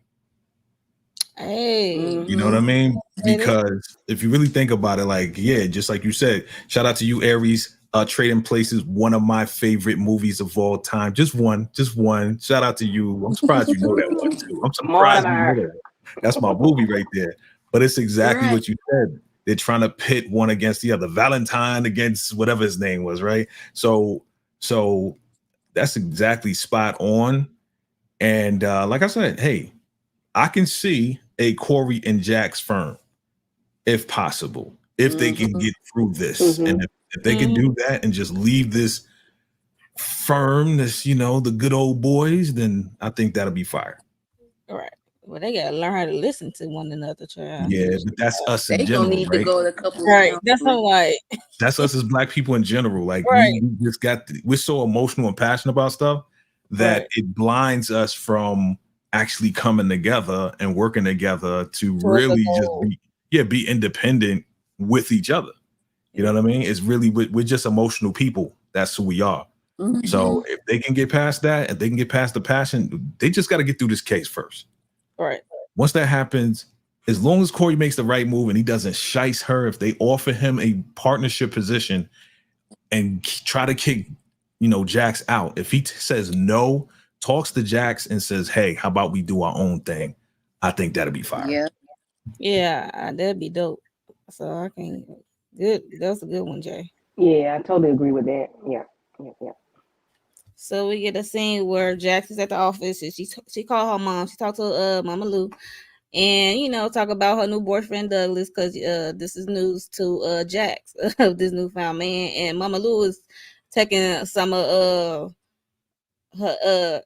Hey. You know what I mean? Say that. Because if you really think about it, like, yeah, just like you said, shout out to you, Aries. Trading Places, one of my favorite movies of all time. Just one. Shout out to you. I'm surprised you know that one too. I'm surprised you know Monarch. that. That's my movie right there. But it's exactly Right. what you said. They're trying to pit one against the other. Valentine against whatever his name was, right? So that's exactly spot on. And like I said, hey, I can see a Corey and Jack's firm if possible, if they can get through this. And if they can do that and just leave this firm, the good old boys, then I think that'll be fire. All right. Well, they gotta learn how to listen to one another, child. Yeah, but that's us in They gonna general, need to right? go to couples Right. That's counseling. I'm like, That's us as Black people in general. Like right, we just we're so emotional and passionate about stuff that right. it blinds us from actually coming together and working together to Towards the really just goal. be independent with each other. You know what I mean? It's really we're just emotional people. That's who we are. So if they can get past that, if they can get past the passion, they just got to get through this case first. Right. Once that happens, as long as Corey makes the right move and he doesn't shice her, if they offer him a partnership position and try to kick, Jax out, if he says no, talks to Jax and says, "Hey, how about we do our own thing?" I think that'll be fire. Yeah. Yeah, that'd be dope. So I can good. That's a good one, Jay. Yeah, I totally agree with that. Yeah. So we get a scene where Jax is at the office and she called her mom. She talked to Mama Lou, and talk about her new boyfriend Douglas because this is news to Jax of this newfound man. And Mama Lou is taking some of her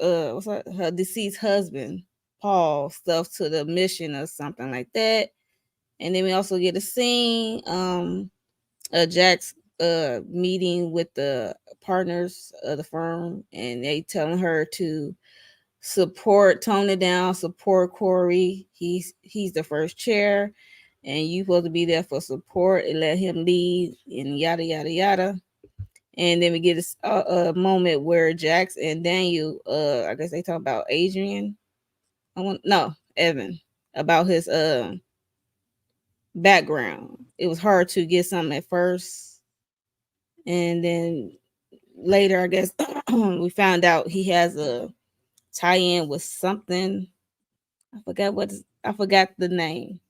her deceased husband Paul stuff to the mission or something like that. And then we also get a scene Jack's meeting with the partners of the firm, and they telling her to tone it down, support Corey. He's the first chair, and you supposed to be there for support and let him lead, and yada yada yada. And then we get a moment where Jax and Daniel, I guess they talk about Adrian. Evan, about his background. It was hard to get something at first, and then later, I guess we found out he has a tie-in with something. I forgot the name.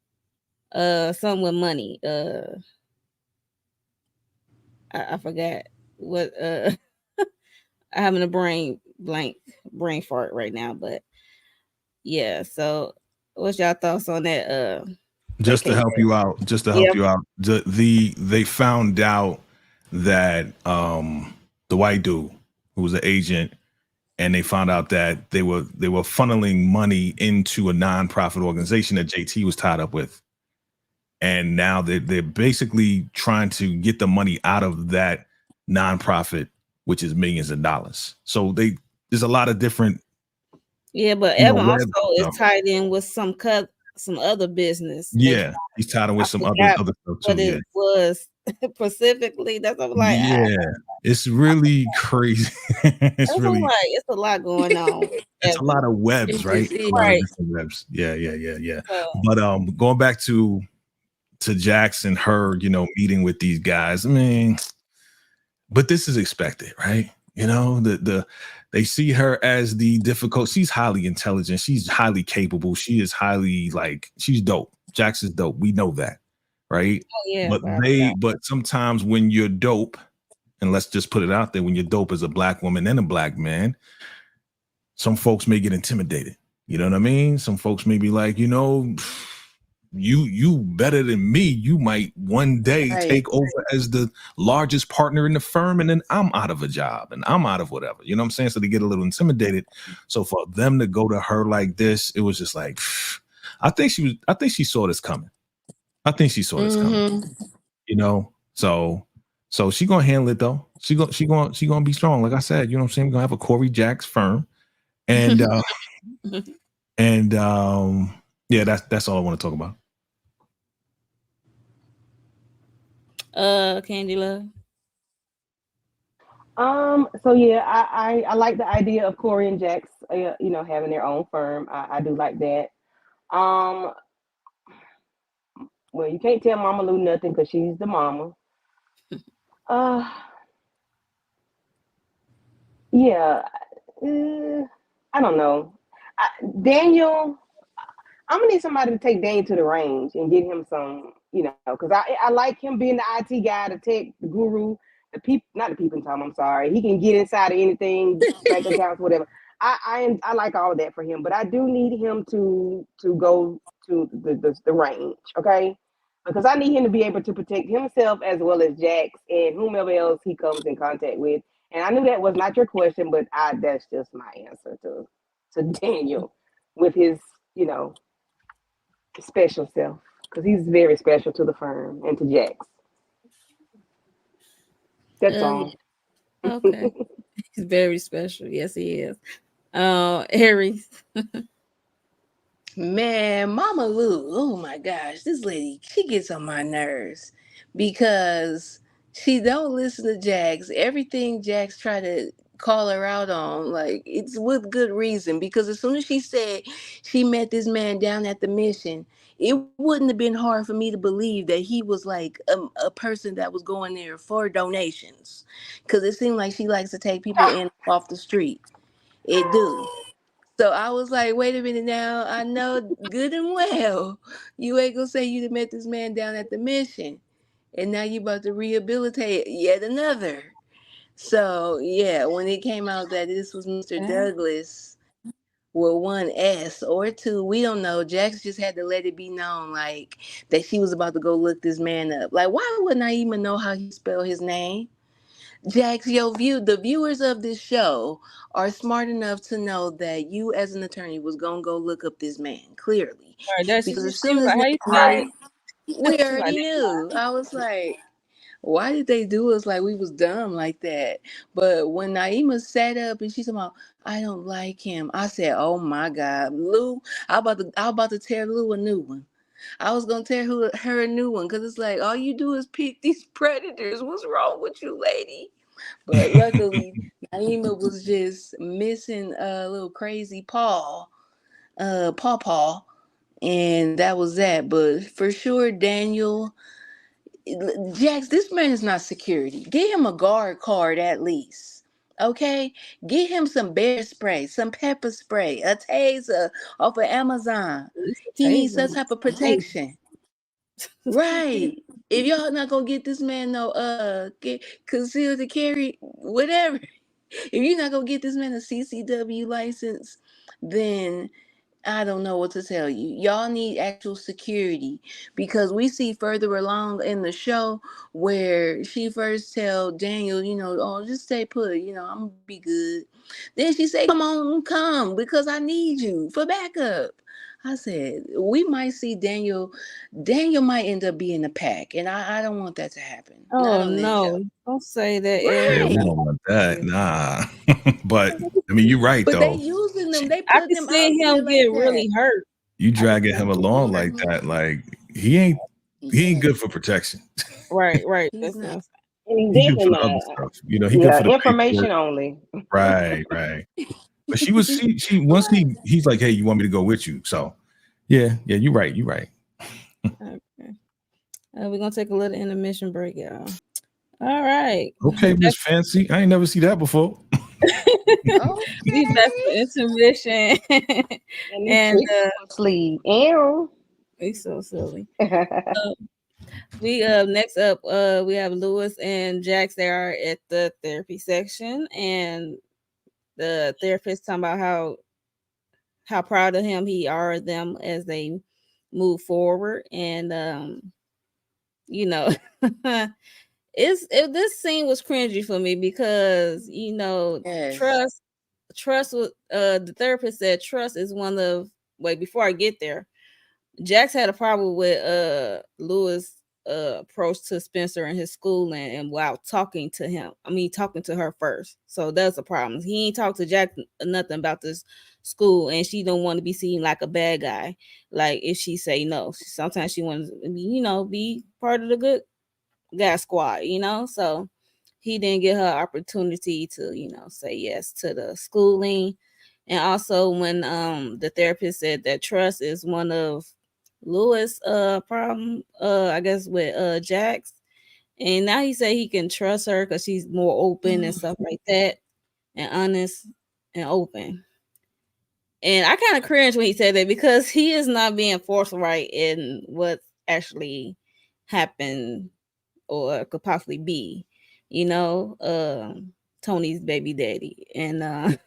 Something with money. I forgot what. I'm having a brain fart right now, but yeah. So, what's y'all thoughts on that? Just to Vacation? help you out, Yeah. they found out that the white dude who was an agent, and they found out that they were funneling money into a nonprofit organization that JT was tied up with, and now they're basically trying to get the money out of that nonprofit, which is millions of dollars. So there's a lot of different. Yeah, but Evan also is tied in with some other business. Yeah, he's tied in with some other stuff too. What it was specifically. That's what I'm like. Yeah, it's really crazy. It's really like it's a lot going on. it's a lot of webs, right? It A lot of right. different webs. Yeah. But going back to Jax and her, meeting with these guys. I mean, but this is expected, right? They see her as the difficult. She's highly intelligent. She's highly capable. She is highly she's dope. Jax is dope. We know that, right? Oh, yeah, But sometimes when you're dope, and let's just put it out there, when you're dope as a Black woman and a Black man, some folks may get intimidated. You know what I mean? Some folks may be like, you better than me. You might one day take over as the largest partner in the firm, and then I'm out of a job and I'm out of whatever. You know what I'm saying? So they get a little intimidated. So for them to go to her like this, it was just like, I think she saw this coming. So she gonna handle it though. She gonna be strong. Like I said, you know what I'm saying? We're gonna have a Corey Jax firm. And yeah, that's all I want to talk about. Candy Love. So yeah, I like the idea of Corey and Jax, having their own firm. I do like that. Well, you can't tell Mama Lou nothing because she's the mama. Yeah, I don't know. Daniel, I'm gonna need somebody to take Daniel to the range and get him some, because I like him being the IT guy, the tech, the guru, not the peeping Tom. I'm sorry, he can get inside of anything, bank accounts, whatever. I like all of that for him, but I do need him to go to the range, okay? Because I need him to be able to protect himself as well as Jax and whomever else he comes in contact with. And I knew that was not your question, but that's just my answer to Daniel. with his, special self, because he's very special to the firm and to Jax. That's Yeah. all. Okay. He's very special. Yes, he is. Aries. Man, Mama Lou, oh my gosh, this lady, she gets on my nerves because she don't listen to Jax. Everything Jax try to call her out on, like it's with good reason. Because as soon as she said she met this man down at the mission, it wouldn't have been hard for me to believe that he was like a person that was going there for donations. Because it seemed like she likes to take people in off the street. It do. So I was like, wait a minute now. I know good and well you ain't gonna say you done met this man down at the mission. And now you about to rehabilitate yet another. So yeah, when it came out that this was Mr. Yeah. Douglas with one S or two, we don't know. Jax just had to let it be known like that she was about to go look this man up. Like, why wouldn't I even know how he spelled his name? Jax, the viewers of this show are smart enough to know that you, as an attorney, was gonna go look up this man clearly, All right, that because as she soon was as like, how you spell Naima, we it? She like, already knew. I was like, why did they do us like we was dumb like that? But when Naima sat up and she said, "I don't like him," I said, "Oh my God, Lou, I about to tear Lou a new one." I was gonna tear her a new one because it's like all you do is pick these predators. What's wrong with you, lady? But luckily, Naima was just missing a little crazy paw, and that was that. But for sure, Daniel, Jax, this man is not security. Get him a guard card at least. Okay, get him some bear spray, some pepper spray, a taser off of Amazon. it's a He needs some taser. type of Nice. protection. Right. If y'all not gonna get this man no conceal to carry, whatever. If you're not gonna get this man a CCW license, then I don't know what to tell you. Y'all need actual security, because we see further along in the show where she first tell Daniel, oh, just stay put, I'm gonna be good. Then she say, come because I need you for backup. I said, we might see Daniel. Daniel might end up being a pack, and I don't want that to happen. Not Oh on this show. no, don't say that, Yeah, Aries. we Right. don't want that. Nah. But I mean, you're right But they though. using them, She, they I put can them out see there him like get that. really hurt. you I can dragging see him him get along really like hurt. that, like he ain't good for protection. Right, right. He's That's not. what And he's He good definitely for the other not. stuff. He good Yeah, for the information paperwork. only. Right, right. But she once he's like, hey, you want me to go with you? So yeah, you're right. You're right. I'm okay. We're gonna take a little intermission break, y'all. All right. Okay, Miss Fancy. I ain't never see that before. We back for Okay. intermission. And these And tricks up sleeve. Ew. we so silly. We next up we have Lewis and Jax. They are at the therapy section, and the therapist talking about how proud of him he are of them as they move forward. And you know this scene was cringy for me because Yes. trust was the therapist said trust is one of wait before I get there. Jax had a problem with Lewis approach to Spencer and his school and while talking to him. I mean talking to her first. So that's a problem. He ain't talked to Jack nothing about this school, and she don't want to be seen like a bad guy. Like if she say no. Sometimes she wants to be part of the good guy squad. So he didn't get her opportunity to, say yes to the schooling. And also when the therapist said that trust is one of Lewis problem I guess with Jax, and now he said he can trust her because she's more open and stuff like that, and honest and open. And I kind of cringe when he said that because he is not being forthright in what actually happened or could possibly be, you know, Tony's baby daddy. And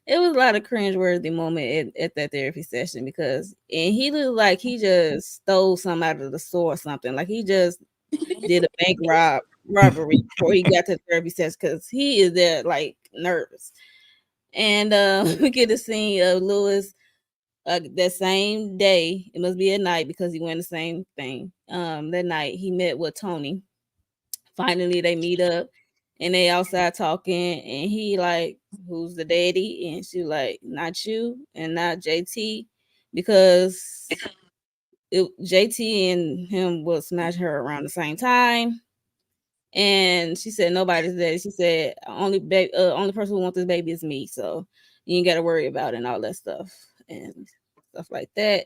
it was a lot of cringeworthy moment at that therapy session because and he looked like he just stole something out of the store or something. Like he just did a bank robbery before he got to the therapy session because he is there like nervous. And we get a scene of Lewis that same day, it must be at night because he went the same thing. That night he met with Tony. Finally, they meet up and they outside talking, and he like, "Who's the daddy?" And she like, "Not you and not JT," because JT and him will smash her around the same time. And she said, "Nobody's daddy." She said, only person who wants this baby is me. So you ain't got to worry about it and all that stuff and stuff like that.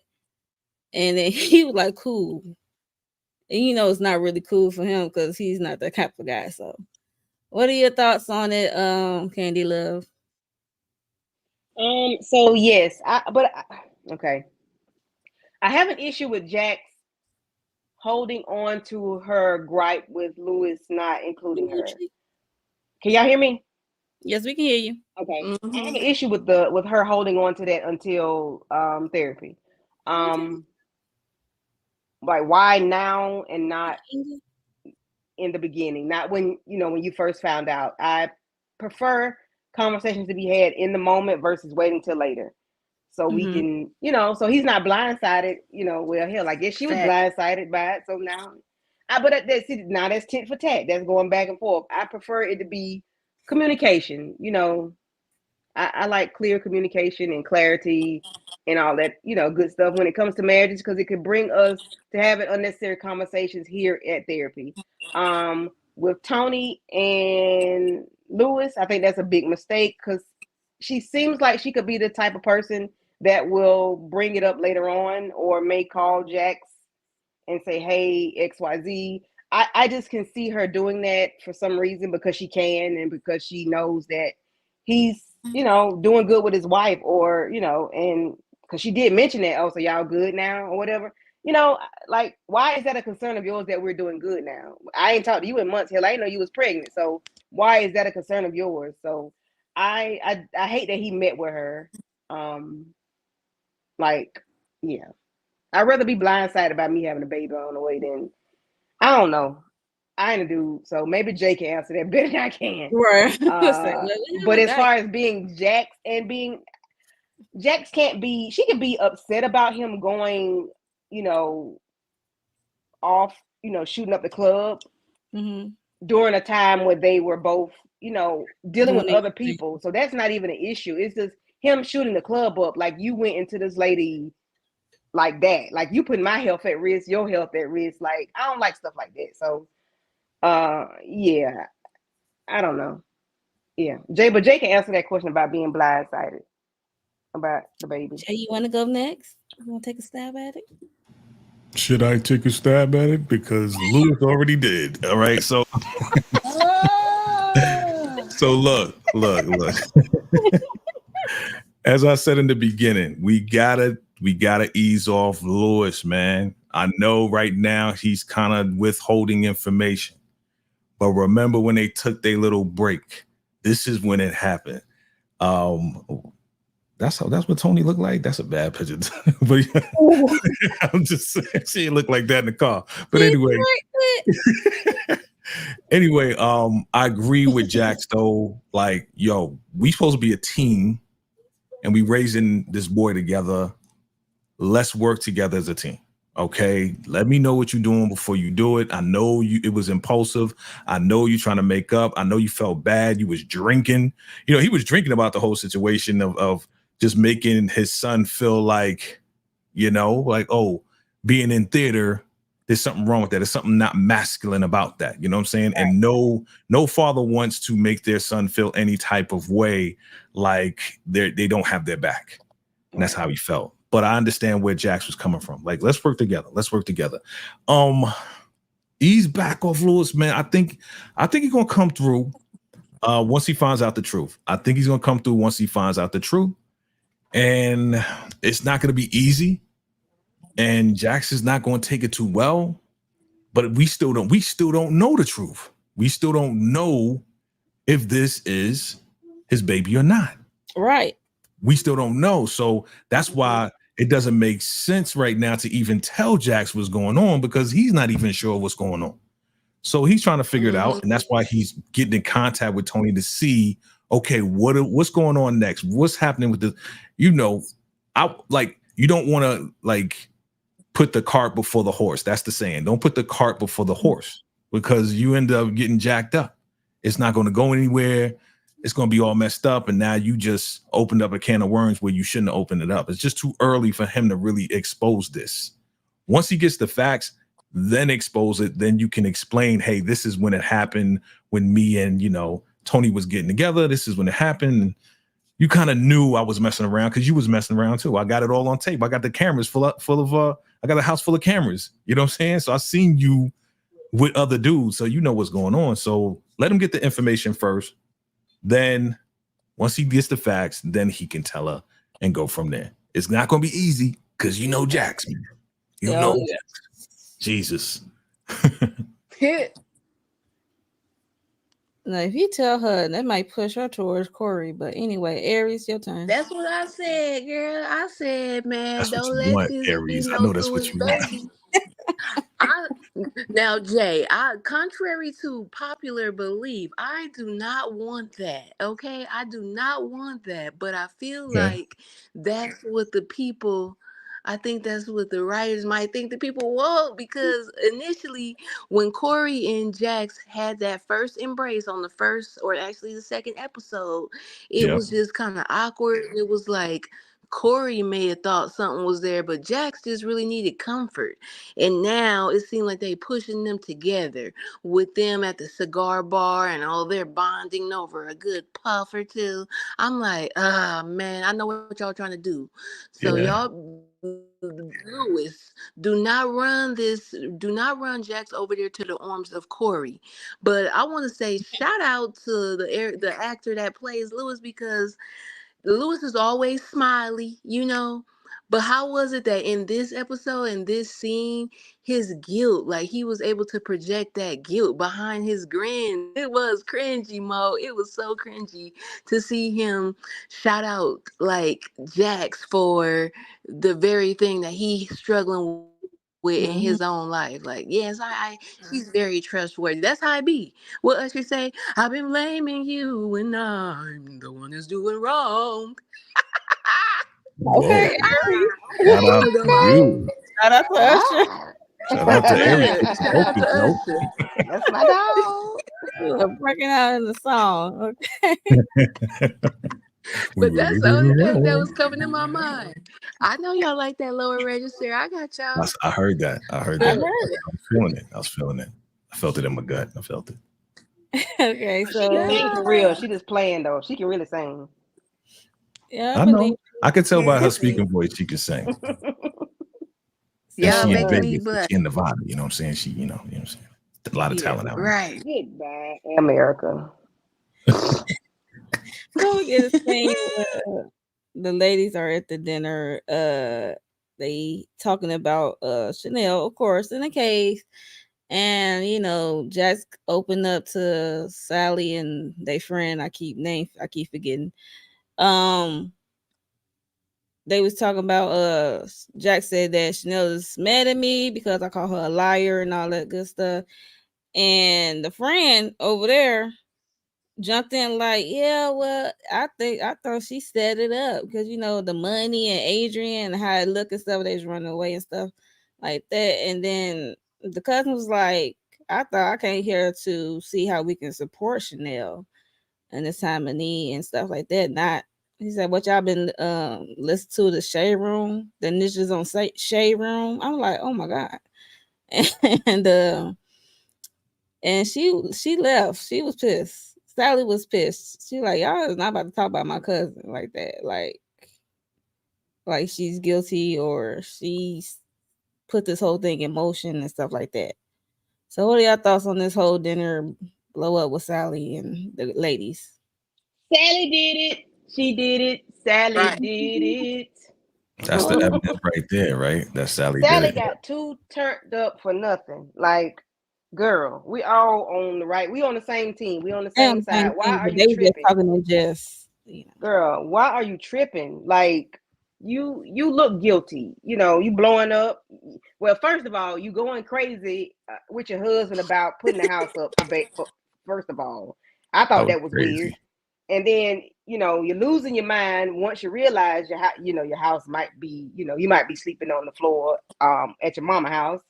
And then he was like, "Cool." And it's not really cool for him because he's not that type of guy. So, what are your thoughts on it, Candy Love? So yes, okay. I have an issue with Jax holding on to her gripe with Lewis not including her. Can y'all hear me? Yes, we can hear you. Okay. I have an issue with her holding on to that until therapy. Like, why now and not in the beginning? Not when you first found out. I prefer conversations to be had in the moment versus waiting till later. So we can, so he's not blindsided, well, hell, I guess she was blindsided by it. So now, but that's tit for tat. That's going back and forth. I prefer it to be communication. I like clear communication and clarity and all that, good stuff when it comes to marriages, because it could bring us to having unnecessary conversations here at therapy. With Tony and Lewis, I think that's a big mistake because she seems like she could be the type of person that will bring it up later on or may call Jax and say, "Hey, XYZ." I just can see her doing that for some reason because she can and because she knows that he's, doing good with his wife, or, and because she did mention that, "Oh, so y'all good now," or whatever. Like, why is that a concern of yours that we're doing good now? I ain't talked to you in months. Hell, I didn't know you was pregnant. So why is that a concern of yours? So I hate that he met with her. Like, yeah, I'd rather be blindsided by me having a baby on the way than, I don't know. I ain't a dude, so maybe Jay can answer that better than I can. Right. But as far as being Jax and Jax she can be upset about him going, off, shooting up the club during a time where they were both, dealing with other people. So that's not even an issue. It's just him shooting the club up. Like, you went into this lady like that. Like, you putting my health at risk, your health at risk. Like, I don't like stuff like that. So, yeah, I don't know. Yeah, but Jay can answer that question about being blindsided about the baby. Jay, you want to go next? You want to take a stab at it? Should I take a stab at it? Because Lewis already did. All right. So, so look. As I said in the beginning, we gotta ease off Lewis, man. I know right now he's kind of withholding information, but remember when they took their little break? This is when it happened. That's what Tony looked like. That's a bad picture. But I'm just saying, she didn't look like that in the car. But anyway, I agree with Jax though. Like, yo, we supposed to be a team, and we raising this boy together. Let's work together as a team. Okay, let me know what you're doing before you do it. I know it was impulsive. I know you're trying to make up. I know you felt bad. You was drinking. He was drinking about the whole situation of just making his son feel like, oh, being in theater, there's something wrong with that. There's something not masculine about that. You know what I'm saying? Right. And no father wants to make their son feel any type of way like they don't have their back. And that's how he felt. But I understand where Jax was coming from. Like, let's work together. Ease back off Lewis, man. I think he's gonna come through once he finds out the truth. And it's not gonna be easy. And Jax is not gonna take it too well. But we still don't know the truth. We still don't know if this is his baby or not. Right. We still don't know. So that's why it doesn't make sense right now to even tell Jax what's going on, because he's not even sure what's going on. So he's trying to figure it out. And that's why he's getting in contact with Tony to see, okay, what's going on next? What's happening with this? you don't want to like put the cart before the horse. That's the saying. Don't put the cart before the horse because you end up getting jacked up. It's not going to go anywhere. It's going to be all messed up. And now you just opened up a can of worms where you shouldn't have opened it up. It's just too early for him to really expose this. Once he gets the facts, then expose it. Then you can explain, hey, this is when it happened when me and, Tony was getting together. This is when it happened. You kind of knew I was messing around because you was messing around too. I got it all on tape. I got the cameras full of I got a house full of cameras. You know what I'm saying? So I seen you with other dudes. So you know what's going on. So let him get the information first. Then once he gets the facts, then he can tell her and go from there. It's not going to be easy because you know Jax, man. You know Jax. Jesus. Now, if you tell her, that might push her towards Corey. But anyway, Aries, your turn. That's what I said, girl. I said, man, That's what don't you let want, this Aries. be I no know that's what Louis you want. baby. Now, Jay, contrary to popular belief, I do not want that. Okay, I do not want that. But I feel like that's what the people. I think that's what the writers might think the people want because initially, when Corey and Jax had that first embrace on the first or actually the second episode, it was just kind of awkward. It was like Corey may have thought something was there, but Jax just really needed comfort. And now it seemed like they pushing them together with them at the cigar bar and all they're bonding over a good puff or two. I'm like, man, I know what y'all trying to do. So y'all, Lewis, do not run Jax over there to the arms of Corey. But I want to say shout out to the actor that plays Lewis because Lewis is always smiley, But how was it that in this episode, in this scene, his guilt, like he was able to project that guilt behind his grin? It was cringy, Mo. It was so cringy to see him shout out like Jax for the very thing that he's struggling with in his own life. Like, yes, she's very trustworthy. That's how I be. What Usher say? I've been blaming you when I'm the one that's doing wrong. Okay, Shout out to you. shout out to Usher. Shout out to Aries. Look, shout out to Usher. That's my dog. You were breaking out in the song. Okay. But that's the only thing that was coming to my mind. I know y'all like that lower register. I got y'all. I heard that. I heard that. I was feeling it. I felt it in my gut. I felt it. Okay, She so can sing for real. She just playing though. She can really sing. yeah, I know. I can tell by her speaking voice she can sing. Yeah, she in making me Vegas, blush. she in Nevada. You know what I'm saying? She, you know what I'm saying? A lot of talent out there. Right. Goodbye, America. So we get a scene where the ladies are at the dinner. They talking about Chanel, of course, in a case. And Jax opened up to Sally and their friend. I keep forgetting. They was talking about Jax said that Chanel is mad at me because I call her a liar and all that good stuff. And the friend over there jumped in like, yeah, well, I thought she set it up because the money and Adrian and how it looked and stuff, they was running away and stuff like that. And then the cousin was like, I thought I came here to see how we can support Chanel in this time of need and stuff like that. Not He said, what y'all been listening to the Shade Room, the niches on Shade Room. I'm like, oh my God. And she left. She was pissed. Sally was pissed. She like, y'all is not about to talk about my cousin like that. Like she's guilty or she's put this whole thing in motion and stuff like that. So what are y'all thoughts on this whole dinner blow up with Sally and the ladies? Sally did it. She did it. Sally did it. That's the evidence right there, right? That Sally Sally did it. got too turned up for nothing. Like, girl, we all on the right. We on the same team. We on the same side. Why are you tripping? Talking to Jess. Girl, why are you tripping? Like, you look guilty. You blowing up. Well, first of all, you going crazy with your husband about putting the house up for first of all. I thought that was weird. And then you're losing your mind once you realize your house might be, you might be sleeping on the floor at your mama house,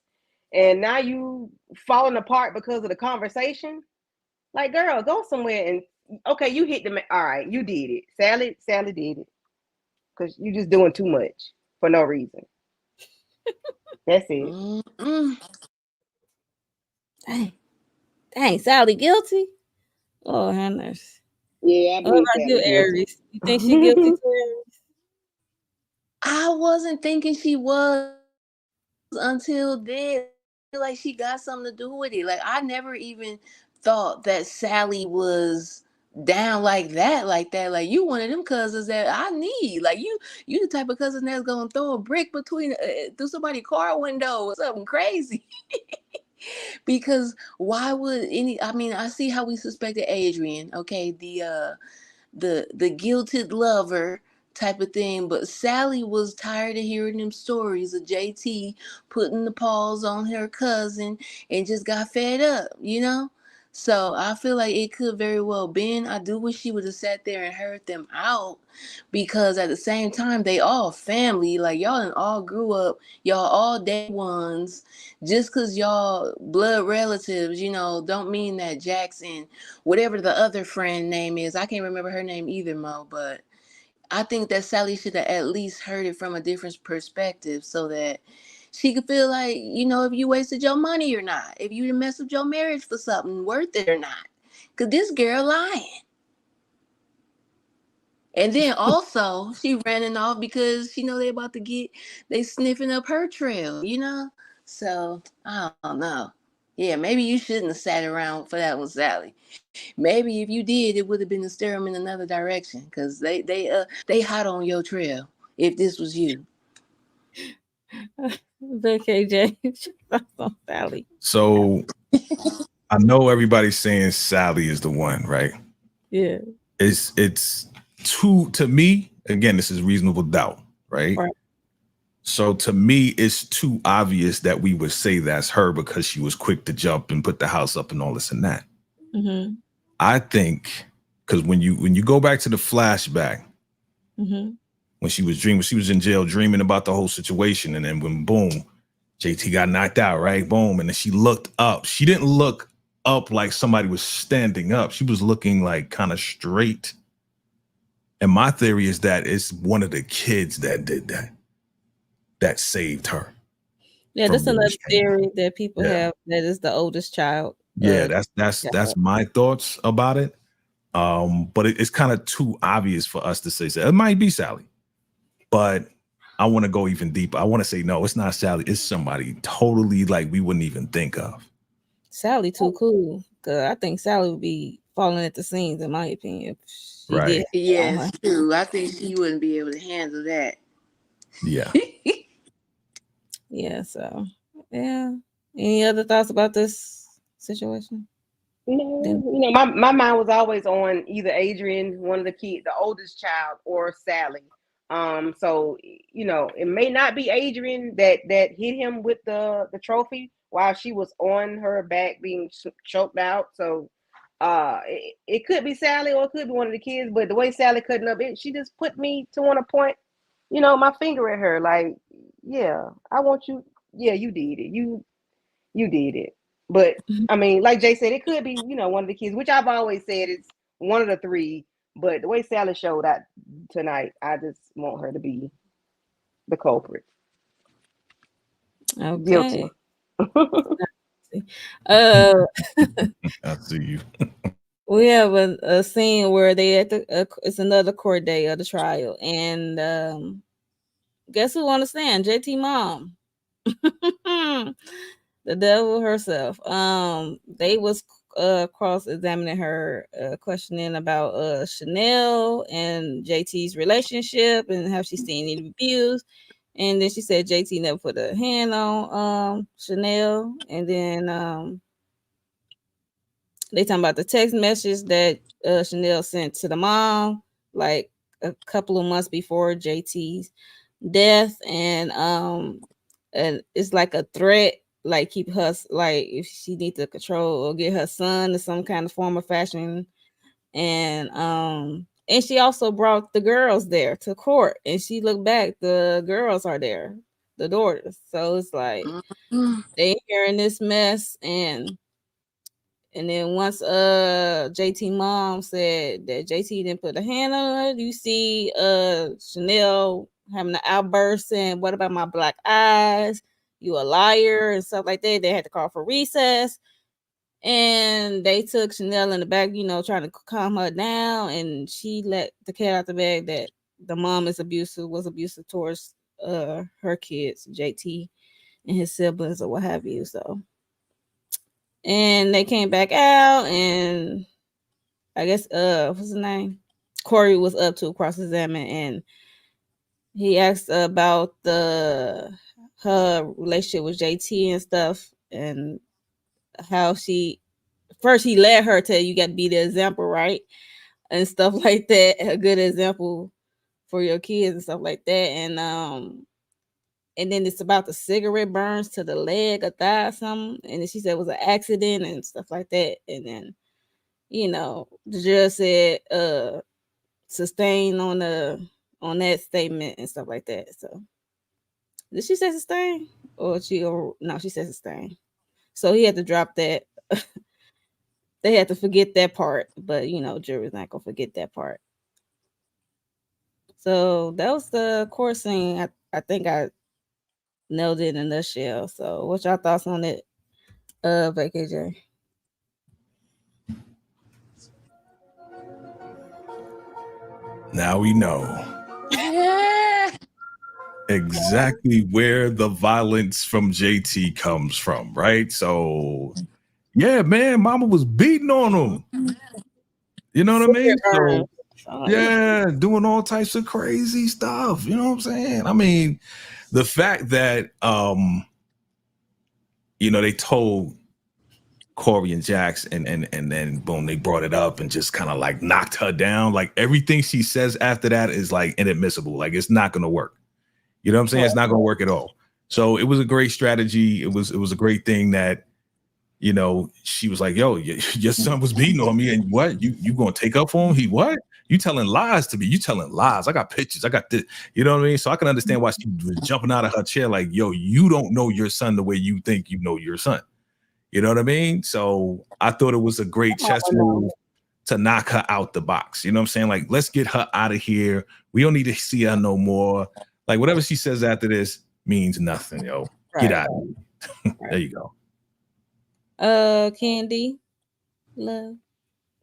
and now you falling apart because of the conversation. Like, girl, go somewhere and okay, you hit the all right, you did it. Sally did it because you just doing too much for no reason. That's it. Mm-mm. Dang, Sally guilty. Oh, Hannah's. Yeah, I What believe about you, Sally Aries? You think she guilty guilty. too, I wasn't thinking she was until then. I feel like she got something to do with it. Like, I never even thought that Sally was down like that, Like, you one of them cousins that I need. Like, you the type of cousin that's gonna throw a brick between through somebody's car window or something crazy. Because why would any? I mean, I see how we suspected Adrian. Okay, the guilted lover type of thing, but Sally was tired of hearing them stories of JT putting the paws on her cousin and just got fed up. So I feel like it could very well been. I do wish she would have sat there and heard them out, because at the same time they all family. Like, y'all done all grew up, y'all all day ones. Just cause y'all blood relatives, don't mean that Jackson, whatever the other friend name is, I can't remember her name either, Mo, but I think that Sally should have at least heard it from a different perspective, so that she could feel like, if you wasted your money or not, if you messed up your marriage for something worth it or not. Cause this girl lying. And then also she running off because she know they sniffing up her trail. So I don't know. Yeah, maybe you shouldn't have sat around for that one, Sally. Maybe if you did, it would have been to steer them in another direction, because they hot on your trail. If this was you, VACAY on Sally? So I know everybody's saying Sally is the one, right? Yeah. It's too, to me, again, this is reasonable doubt, right? Right. So to me, it's too obvious that we would say that's her because she was quick to jump and put the house up and all this and that. Mm-hmm. I think because when you go back to the flashback, Mm-hmm. when she was in jail dreaming about the whole situation, and then when boom, JT got knocked out, right? Boom, and then she looked up. She didn't look up like somebody was standing up. She was looking like kind of straight. And my theory is that it's one of the kids that did that saved her. Yeah, from that's being another restrained. theory that people Yeah. have, that is the oldest child. Yeah, that's my thoughts about it. But it's kind of too obvious for us to say so. It might be Sally, but I want to go even deeper. I want to say no, it's not Sally. It's somebody totally like we wouldn't even think of. Sally too cool, because I think Sally would be falling at the seams, in my opinion, if she Right. did. yes, true. I think she wouldn't be able to handle that. Yeah. Yeah, so yeah. Any other thoughts about this situation? No, my mind was always on either Adrian, one of the kids, the oldest child, or Sally. So it may not be Adrian that hit him with the trophy while she was on her back being choked out. So it could be Sally, or it could be one of the kids. But the way Sally cutting up, she just put me to want to point, my finger at her. Like, yeah, I want you. Yeah, you did it. You did it. But I mean, like Jay said, it could be, one of the kids, which I've always said it's one of the three. But the way Sally showed out tonight, I just want her to be the culprit. Okay. Guilty. uh I see you. we have a scene where they at the it's another court day of the trial, and guess who on the stand? JT mom. The devil herself. They was cross-examining her, questioning about Chanel and JT's relationship and how she's seen it abused. And then she said JT never put a hand on Chanel. And then they talking about the text message that Chanel sent to the mom like a couple of months before JT's death, and it's like a threat, like keep her, like if she needs to control or get her son in some kind of form or fashion. And And she also brought the girls there to court. And she looked back, the girls are there, the daughters. So it's like they hearing this mess. And then once JT mom said that JT didn't put a hand on her, you see Chanel having an outburst saying, "What about my black eyes? You a liar," and stuff like that. They had to call for recess. And they took Chanel in the back, trying to calm her down, and she let the cat out the bag that the mom was abusive towards her kids, JT and his siblings or what have you. So, and they came back out, and I guess what's his name? Corey was up to cross-examine, and he asked about her relationship with JT and stuff, and how first he let her tell you got to be the example, right? And stuff like that, a good example for your kids and stuff like that. And then it's about the cigarette burns to the leg or thigh or something. And then she said it was an accident and stuff like that. And then, the judge said sustain on that statement and stuff like that. So did she say sustain? No, she said sustain. So he had to drop that. They had to forget that part, but jury's not gonna forget that part. So that was the court scene. I think I nailed it in a nutshell. So what's your thoughts on it, VACAY? Now we know exactly where the violence from JT comes from, right? So yeah, man, mama was beating on him. You know what I mean? So yeah, doing all types of crazy stuff. You know what I'm saying? I mean, the fact that they told Corey and Jax and then boom, they brought it up and just kind of like knocked her down. Like everything she says after that is like inadmissible. Like it's not gonna work. You know what I'm saying? It's not gonna work at all. So it was a great strategy. It was a great thing that she was like, yo, your son was beating on me, and what? You gonna take up for him? He what? You telling lies to me. You telling lies. I got pictures. I got this. You know what I mean? So I can understand why she was jumping out of her chair like, yo, you don't know your son the way you think you know your son. You know what I mean? So I thought it was a great chess move to knock her out the box. You know what I'm saying? Like, let's get her out of here. We don't need to see her no more. Like, whatever she says after this means nothing, yo. Right. Get out of here. There you go. Candy, love.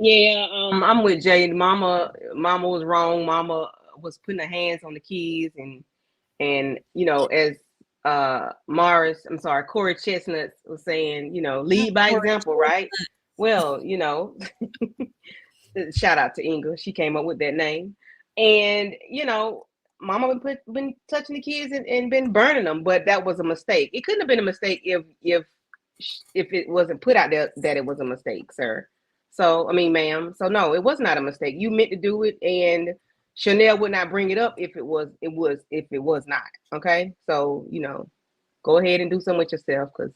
Yeah, I'm with Jay. Mama was wrong. Mama was putting her hands on the kids, and as Corey Chestnut was saying, lead by example, right? Well, shout out to Inga. She came up with that name. And, Mama been touching the kids and been burning them, but that was a mistake. It couldn't have been a mistake if it wasn't put out there that it was a mistake, sir. So, I mean, ma'am. So no, it was not a mistake. You meant to do it, and Chanel would not bring it up if it was not. Okay. So, go ahead and do something with yourself, because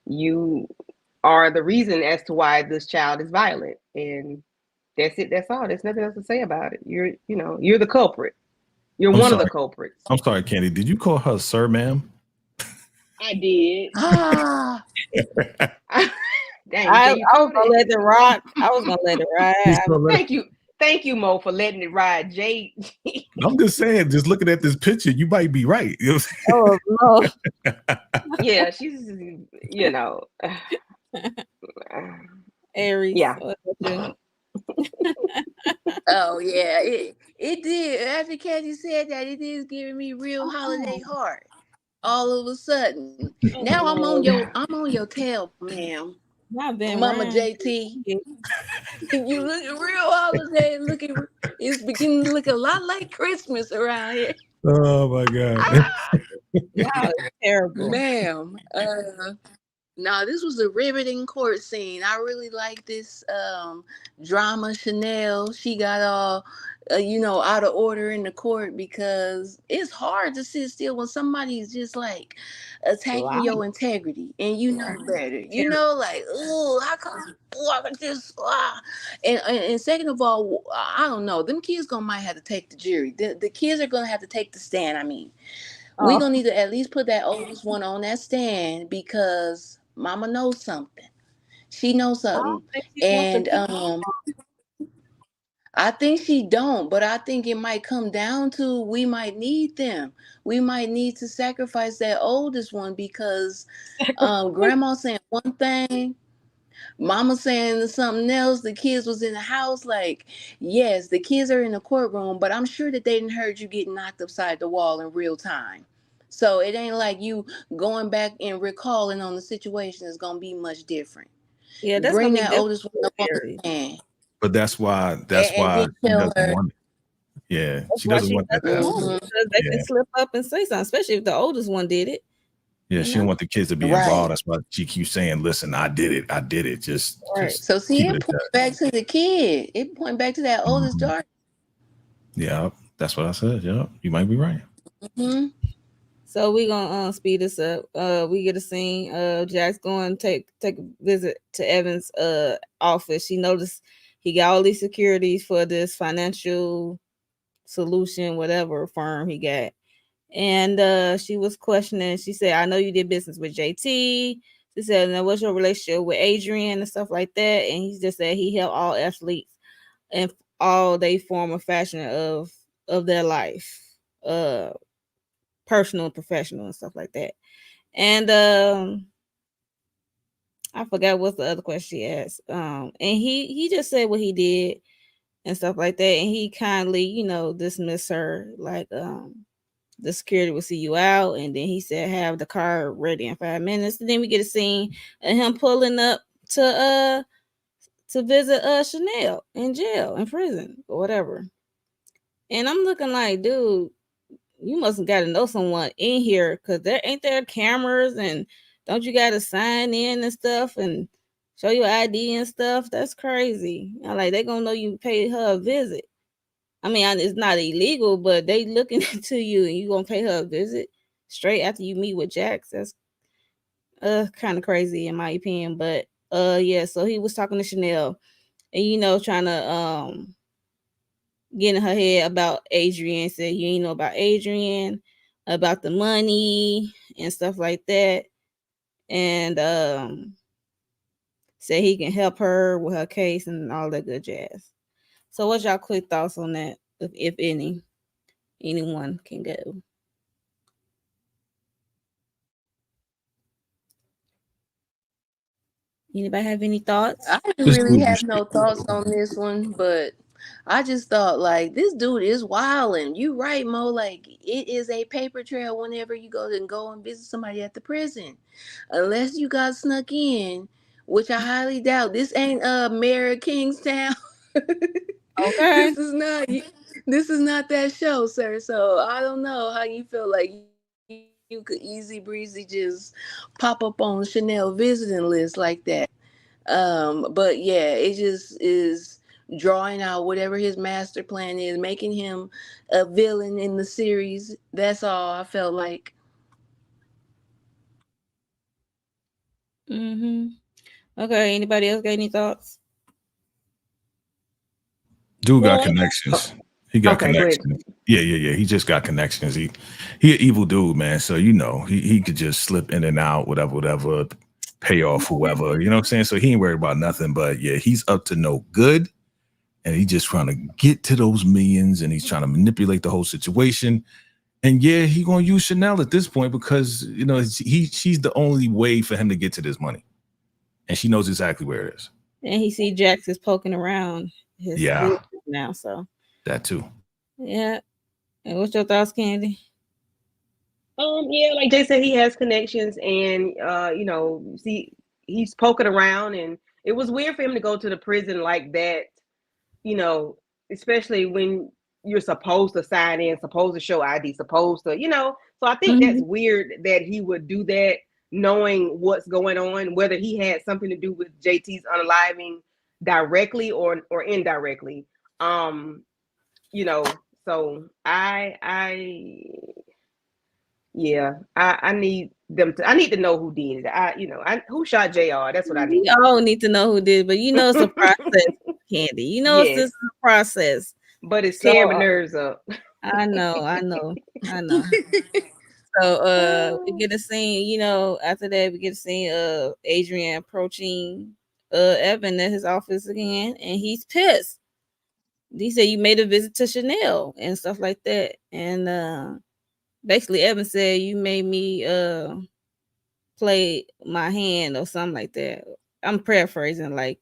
you are the reason as to why this child is violent. And that's it. That's all. There's nothing else to say about it. You're the culprit. You're one of the culprits. I'm sorry, Candy. Did you call her sir, ma'am? I did. Dang, I was gonna let it rock. I was gonna let it ride. Thank you, Mo, for letting it ride. Jay. I'm just saying, just looking at this picture, you might be right. You know what I'm saying? Oh no. Yeah, she's Aries. Yeah. Oh yeah, it did. After Kathy said that, it is giving me real holiday heart. All of a sudden, now I'm on your tail, ma'am. Mama JT. You look real holiday. It's beginning to look a lot like Christmas around here. Oh my God. Wow, terrible, ma'am. No, this was a riveting court scene. I really like this drama. Chanel, she got all out of order in the court, because it's hard to sit still when somebody's just like attacking Right. your integrity and you know better. Like, oh, how come I could just and second of all, I don't know. Them kids might have to take the jury. The kids are gonna have to take the stand. I mean, we Oh, gonna need to at least put that oldest one on that stand, because mama knows something. She knows I don't something. think she wants to And keep. I think she don't, but I think it might come down to we might need them. We might need to sacrifice that oldest one, because grandma saying one thing, mama saying something else. The kids was in the house. Like, yes, the kids are in the courtroom, but I'm sure that they didn't heard you get knocked upside the wall in real time. So it ain't like you going back and recalling on the situation is gonna be much different. yeah, that's gonna Bring be that difficult oldest one for up on the Aries. stand, But that's why and then she tell doesn't her. want it. Yeah, That's she why doesn't she want that to doesn't want happen. it, Mhm. because they can Yeah, slip up and say something, especially if the oldest one did it. yeah, You she don't know, want the kids to be Right. involved. That's why she keeps saying, "Listen, I did it. I did it. right? Just So see, keep it it at points that." back to the kid. It point back to that oldest Mhm. daughter. Yeah, that's what I said. Yeah, you might be right. Hmm. So we gonna speed this up. We get a scene. Jack's going to take a visit to Evan's office. She noticed he got all these securities for this financial solution, whatever firm he got. And she was questioning. She said, "I know you did business with JT." She said, "Now what's your relationship with Adrian and stuff like that?" And he just said he helped all athletes and all they form of fashion of their life, uh, personal and professional and stuff like that. And I forgot what's the other question she asked. And he just said what he did and stuff like that. And he kindly, dismissed her, like the security will see you out. And then he said have the car ready in 5 minutes. And then we get a scene of him pulling up to visit Chanel in jail, in prison, or whatever. And I'm looking like, dude, you must have got to know someone in here, because there cameras, and don't you got to sign in and stuff and show your ID and stuff? That's crazy. I'm like, they gonna know you paid her a visit. I mean, it's not illegal, but they looking into you, and you gonna pay her a visit straight after you meet with Jax. That's kind of crazy in my opinion. But yeah, so he was talking to Chanel, and trying to get in her head about Adrian. Said you ain't know about Adrian, about the money and stuff like that, and said he can help her with her case and all that good jazz. So, what's y'all quick thoughts on that, if any? Anyone can go. Anybody have any thoughts? I didn't This really dude was have no thoughts on this one, but I just thought like this dude is wilding. You right, Mo. Like it is a paper trail whenever you go and visit somebody at the prison, unless you got snuck in, which I highly doubt. This ain't Mayor of Kingstown. Okay. this is not. This is not that show, sir. So I don't know how you feel like you could easy breezy just pop up on Chanel visiting list like that. But yeah, it just is drawing out whatever his master plan is, making him a villain in the series. That's all I felt like. Mm-hmm. Okay. Anybody else got any thoughts? dude got Well, connections. He got okay, go ahead. connections. Yeah. He just got connections. He an evil dude, man. So he could just slip in and out, whatever, pay off whoever. You know what I'm saying? So he ain't worried about nothing. But yeah, he's up to no good, and he's just trying to get to those millions, and he's trying to manipulate the whole situation. And yeah, he gonna use Chanel at this point because she's the only way for him to get to this money, and she knows exactly where it is. And he see Jax is poking around his Yeah, business now. So that too. yeah. And what's your thoughts, Candy? Yeah, like Jay said, he has connections, and see, he's poking around, and it was weird for him to go to the prison like that. You know, especially when you're supposed to sign in, supposed to show ID, supposed to. So I think that's Mm-hmm. weird that he would do that, knowing what's going on, whether he had something to do with JT's unaliving directly or indirectly. Um, you know, so yeah, I need them to. I need to know who did it. Who shot Jr. That's what I We need. all need to know who did, but it's a process, Candy. It's Yes, just a process. but it's So tearing my nerves up. I know, I know, I know. So we get a scene, after that we get a scene of Adrian approaching Evan at his office again, and he's pissed. He said you made a visit to Chanel and stuff like that. And basically Evan said you made me play my hand or something like that. I'm paraphrasing, like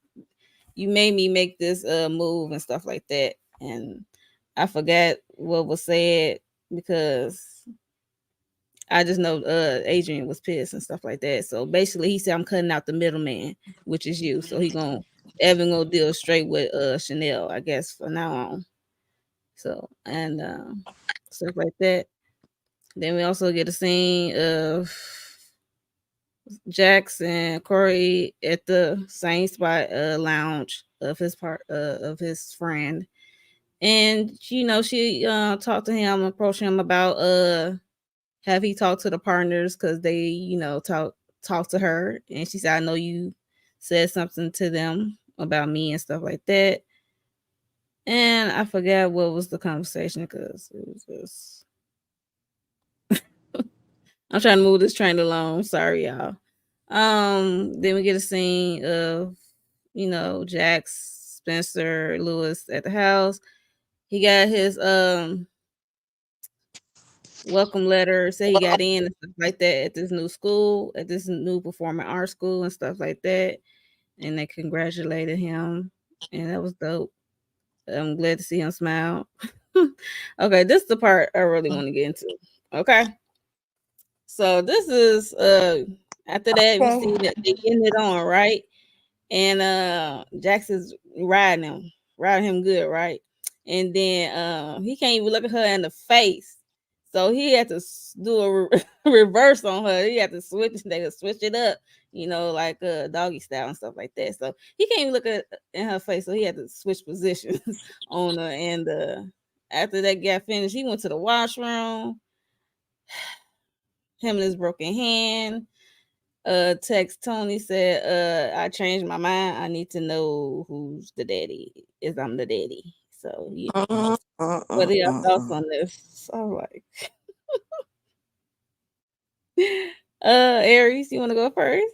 you made me make this move and stuff like that. And I forgot what was said because I just know Adrian was pissed and stuff like that. So basically he said I'm cutting out the middleman, which is you. So Evan gonna deal straight with Chanel, I guess, for now on. So and stuff like that. Then we also get a scene of Jax and Corey at the same spot lounge of his friend. And she talked to him, approached him about have he talked to the partners because they, talk to her. And she said, I know you said something to them about me and stuff like that. And I forgot what was the conversation because it was just I'm trying to move this train along. Sorry, y'all. Then we get a scene of, Jax, Spencer, Lewis at the house. He got his welcome letter, say he got in and stuff like that at this new school, at this new performing arts school and stuff like that. And they congratulated him. And that was dope. I'm glad to see him smile. Okay, this is the part I really want to get into. Okay. So this is after that we see that they getting it on, right? And Jackson's riding him good, right? And then he can't even look at her in the face. So he had to do a reverse on her. He had to switch. They would switch it up, like doggy style and stuff like that. So he can't even look at in her face. So he had to switch positions on her. And after that got finished, he went to the washroom. Him and his broken hand. Text Tony said, I changed my mind. I need to know who's the daddy. Is I'm the daddy. So what are your thoughts on this? So like Aries, you want to go first?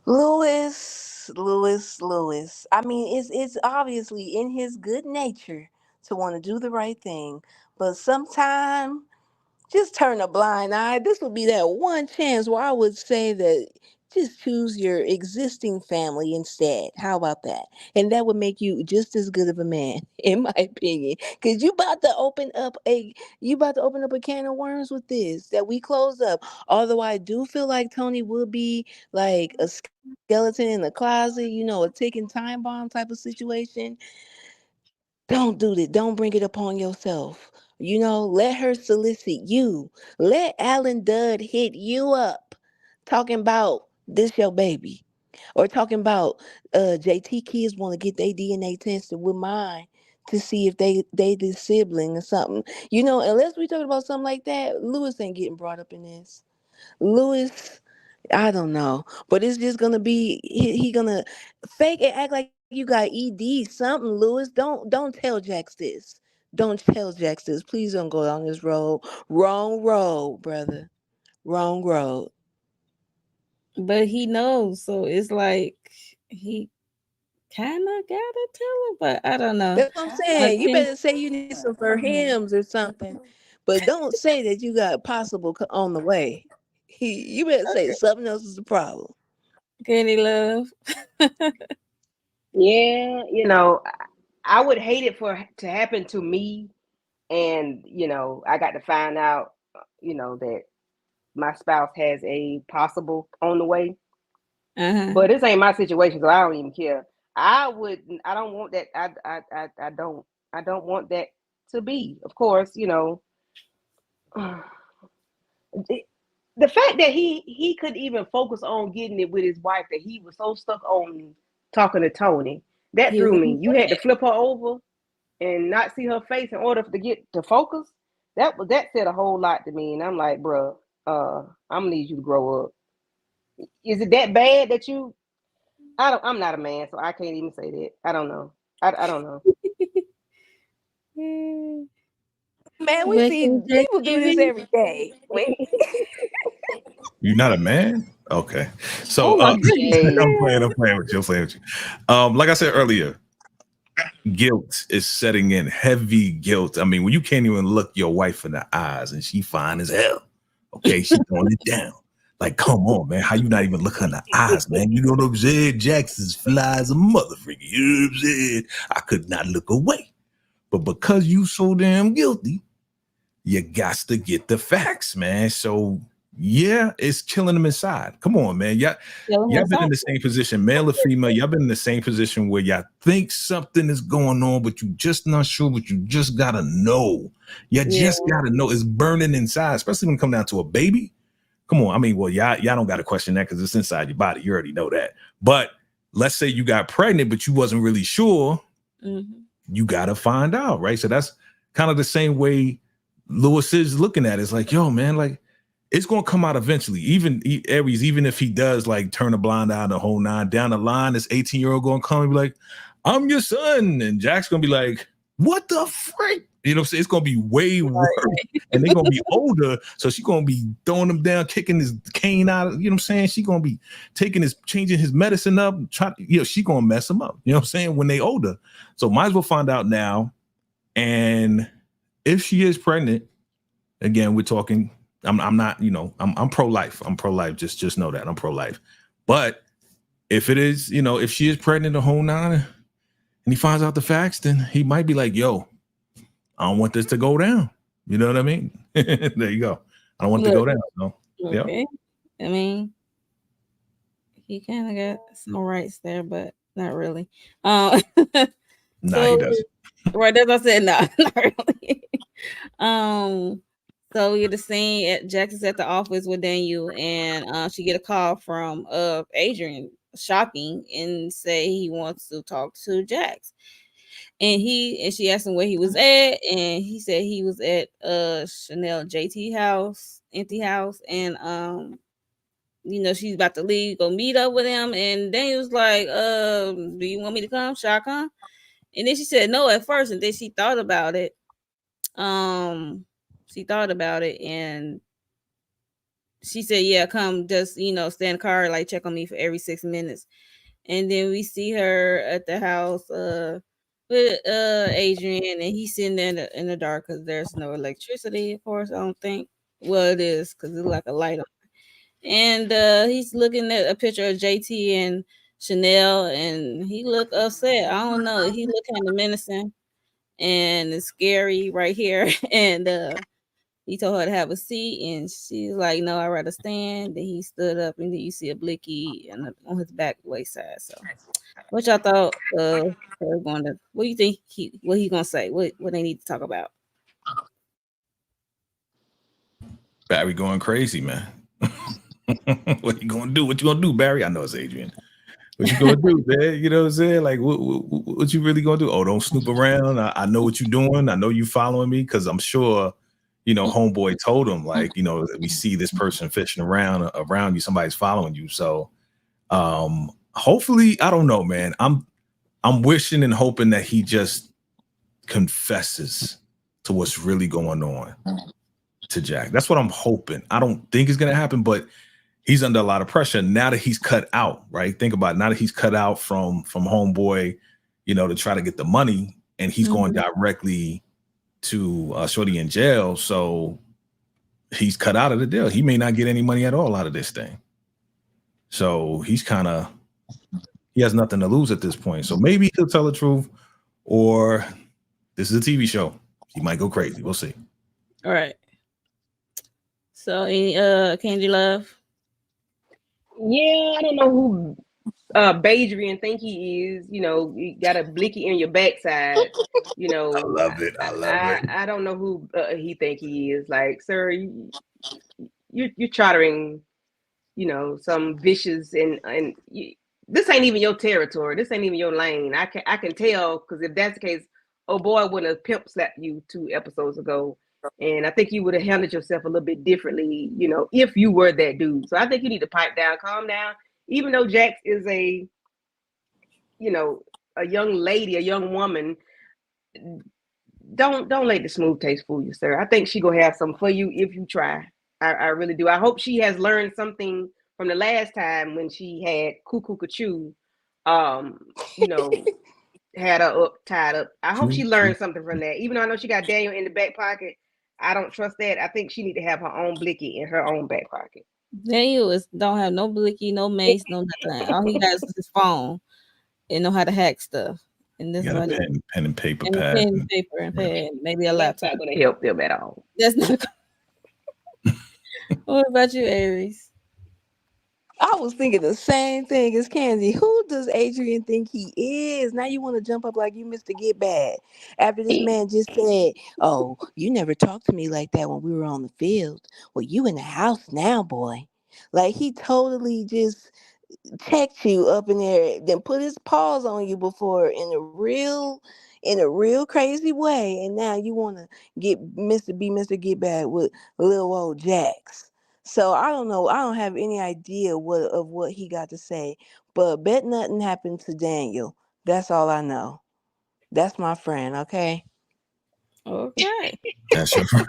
Lewis. I mean, it's obviously in his good nature to want to do the right thing, but sometimes just turn a blind eye. This would be that one chance where I would say that just choose your existing family instead. How about that? And that would make you just as good of a man, in my opinion. Because you about to open up a can of worms with this that we close up. Although I do feel like Tony will be like a skeleton in the closet, a ticking time bomb type of situation. Don't do that. Don't bring it upon yourself. Let her solicit you. Let Alan Dudd hit you up talking about this your baby. Or talking about JT kids want to get their DNA tested with mine to see if they the sibling or something. Unless we talking about something like that, Lewis ain't getting brought up in this. Lewis, I don't know, but it's just gonna be he gonna fake and act like you got ED something. Lewis, don't tell Jax this. Don't tell Jax this. Please don't go down this road. Wrong road, brother. Wrong road. But he knows, so it's like he kind of gotta tell her, but I don't know. That's what I'm saying. You better say you need some for hymns or something, but don't say that you got possible on the way. You better say something else is the problem. Kenny love. Yeah, I would hate it to happen to me, and I got to find out, that my spouse has a possible on the way. But this ain't my situation, so I don't even care. I don't want that. I don't want that to be. Of course, the fact that he could even focus on getting it with his wife, that he was so stuck on talking to Tony. That He was threw like, me. You had to flip her over and not see her face in order to get to focus. That said a whole lot to me, and I'm like, bruh, I'm gonna need you to grow up. Is it that bad that you? I'm not a man, so I can't even say that. I don't know. I don't know. Man, we see people do this VACAYJTV. every day. You're not a man? Okay. So Oh my I'm goodness. playing with you. I'm playing with you. Like I said earlier, guilt is setting in, heavy guilt. I mean, when you can't even look your wife in the eyes and she fine as hell. Okay, she throwing it down. Like, come on, man. How you not even look her in the eyes, man? You know what I'm saying? Jackson's fly as a motherfucker. You know what I'm saying? I could not look away. But because you so damn guilty, you got to get the facts, man. So yeah, it's killing them inside. Come on, man. Y'all been in the same position, male or female. Y'all been in the same position where y'all think something is going on, but you just not sure, but you just gotta know. You just gotta know. It's burning inside, especially when it comes down to a baby. Come on. I mean, well, y'all don't got to question that because it's inside your body. You already know that. But let's say you got pregnant, but you wasn't really sure. Mm-hmm. You got to find out, right? So that's kind of the same way Lewis is looking at it. It's like, yo, man, like it's going to come out eventually. Even Aries, even if he does like turn a blind eye the whole nine, down the line, this 18-year-old going to come and be like, I'm your son. And Jack's going to be like, what the frick? You know what I'm saying? It's going to be way worse. And they're going to be older. So she's going to be throwing him down, kicking his cane out. You know what I'm saying? She's going to be changing his medicine up. She's going to mess him up. You know what I'm saying? When they older. So might as well find out now. And if she is pregnant, again, we're talking, I'm not, I'm pro-life. I'm pro-life. Just know that I'm pro-life. But if it is, if she is pregnant the whole nine and he finds out the facts, then he might be like, yo, I don't want this to go down. You know what I mean? There you go. I don't want it to go down. So, okay. Yeah. I mean, he kind of got some rights there, but not really. Nah, he doesn't. Right, that's what I said. No, not really. So we get the scene at Jackson's at the office with Daniel, and she get a call from Adrian, shocking, and say he wants to talk to Jax. And she asked him where he was at, and he said he was at Chanel JT house, empty house, and she's about to leave, go meet up with him. And then he was like, do you want me to come? Should I come? And then she said no at first, and then she thought about it. And she said, yeah, come, just stay in the car, like check on me for every 6 minutes. And then we see her at the house with Adrian, and he's sitting there in the dark because there's no electricity, of course. I don't think. Well, it is because it's like a light on. And he's looking at a picture of JT and Chanel, and he looked upset. I don't know. He looked kind of menacing, and it's scary right here. And he told her to have a seat, and she's like, "No, I'd rather stand." Then he stood up, and then you see a blicky on his back waist side. So, what y'all thought? What do you think what he gonna say? What they need to talk about? Barry going crazy, man. What you gonna do? What you gonna do, Barry? I know it's Adrian. What you gonna do, man? You know what I'm saying? Like, what you really gonna do? Oh, don't snoop around. I know what you're doing. I know you following me because I'm sure, homeboy told him, like, we see this person fishing around you. Somebody's following you. So, hopefully, I don't know, man. I'm wishing and hoping that he just confesses to what's really going on to Jack. That's what I'm hoping. I don't think it's gonna happen, but he's under a lot of pressure now that he's cut out, right? Think about it, now that he's cut out from homeboy, to try to get the money, and he's going directly to Shorty in jail. So he's cut out of the deal. He may not get any money at all out of this thing. So he has nothing to lose at this point. So maybe he'll tell the truth, or this is a TV show. He might go crazy. We'll see. All right. So Candy Love. Yeah, I don't know who Badrian think he is. You got a blicky in your backside. I love it. I don't know who he think he is. Like, sir, you're chartering, some vicious and this ain't even your territory. This ain't even your lane. I can tell, because if that's the case, oh boy wouldn't have pimp slapped you 2 episodes ago. And I think you would have handled yourself a little bit differently, you know, if you were that dude. So I think you need to pipe down, calm down. Even though Jax is a, you know, a young lady, a young woman, don't let the smooth taste fool you, sir. I think she gonna have something for you if you try. I really do. I hope she has learned something from the last time when she had Cuckoo Cachoo, you know, had her up, tied up. I hope she learned something from that. Even though I know she got Daniel in the back pocket, I don't trust that. I think she need to have her own blicky in her own back pocket. Daniel don't have no blicky, no mace, no nothing. All he has is his phone and know how to hack stuff. And this You got is a pen and paper and pad. pen, paper, and pad. Maybe a laptop. Not gonna help them at all. That's not. What about you, Aries? I was thinking the same thing as Kenzie. Who does Adrian think he is? Now you want to jump up like you Mr. Get Bad. After this man just said, oh, you never talked to me like that when we were on the field. Well, you in the house now, boy. Like he totally just checked you up in there, then put his paws on you before in a real crazy way. And now you want to get Mr. Get Bad with little old Jax. So I don't know. I don't have any idea what he got to say. But bet nothing happened to Daniel. That's all I know. That's my friend, okay? Okay. That's your friend.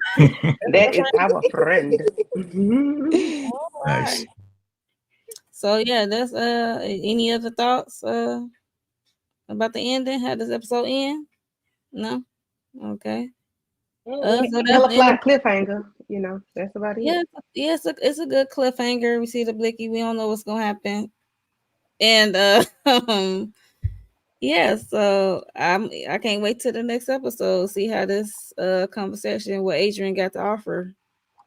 That is our friend. All right. Nice. So yeah, that's any other thoughts about the ending? How does episode end? No? Okay. So that's Hella the fly end. cliffhanger, you know, that's about it. Yeah, it's a good cliffhanger. We see the blicky, we don't know what's gonna happen. And yeah, so I can't wait till the next episode, see how this conversation what Adrian got to offer,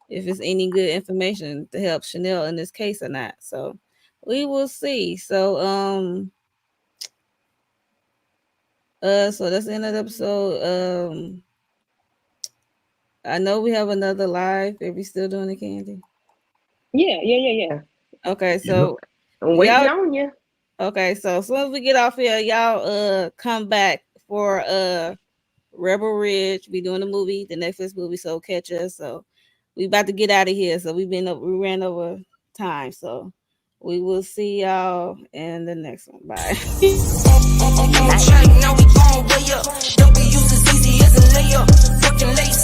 if it's any good information to help Chanel in this case or not. So we will see. So so that's the end of the episode. I know we have another live. Are we still doing the Candy? Yeah. Okay, so I'm waiting on you. Okay, so as soon as we get off here, y'all come back for Rebel Ridge. We doing the movie, the Netflix movie, so catch us. So we about to get out of here. So we ran over time. So we will see y'all in the next one. Bye. Now we gon' way up. W's as easy as a layup. Fucking late.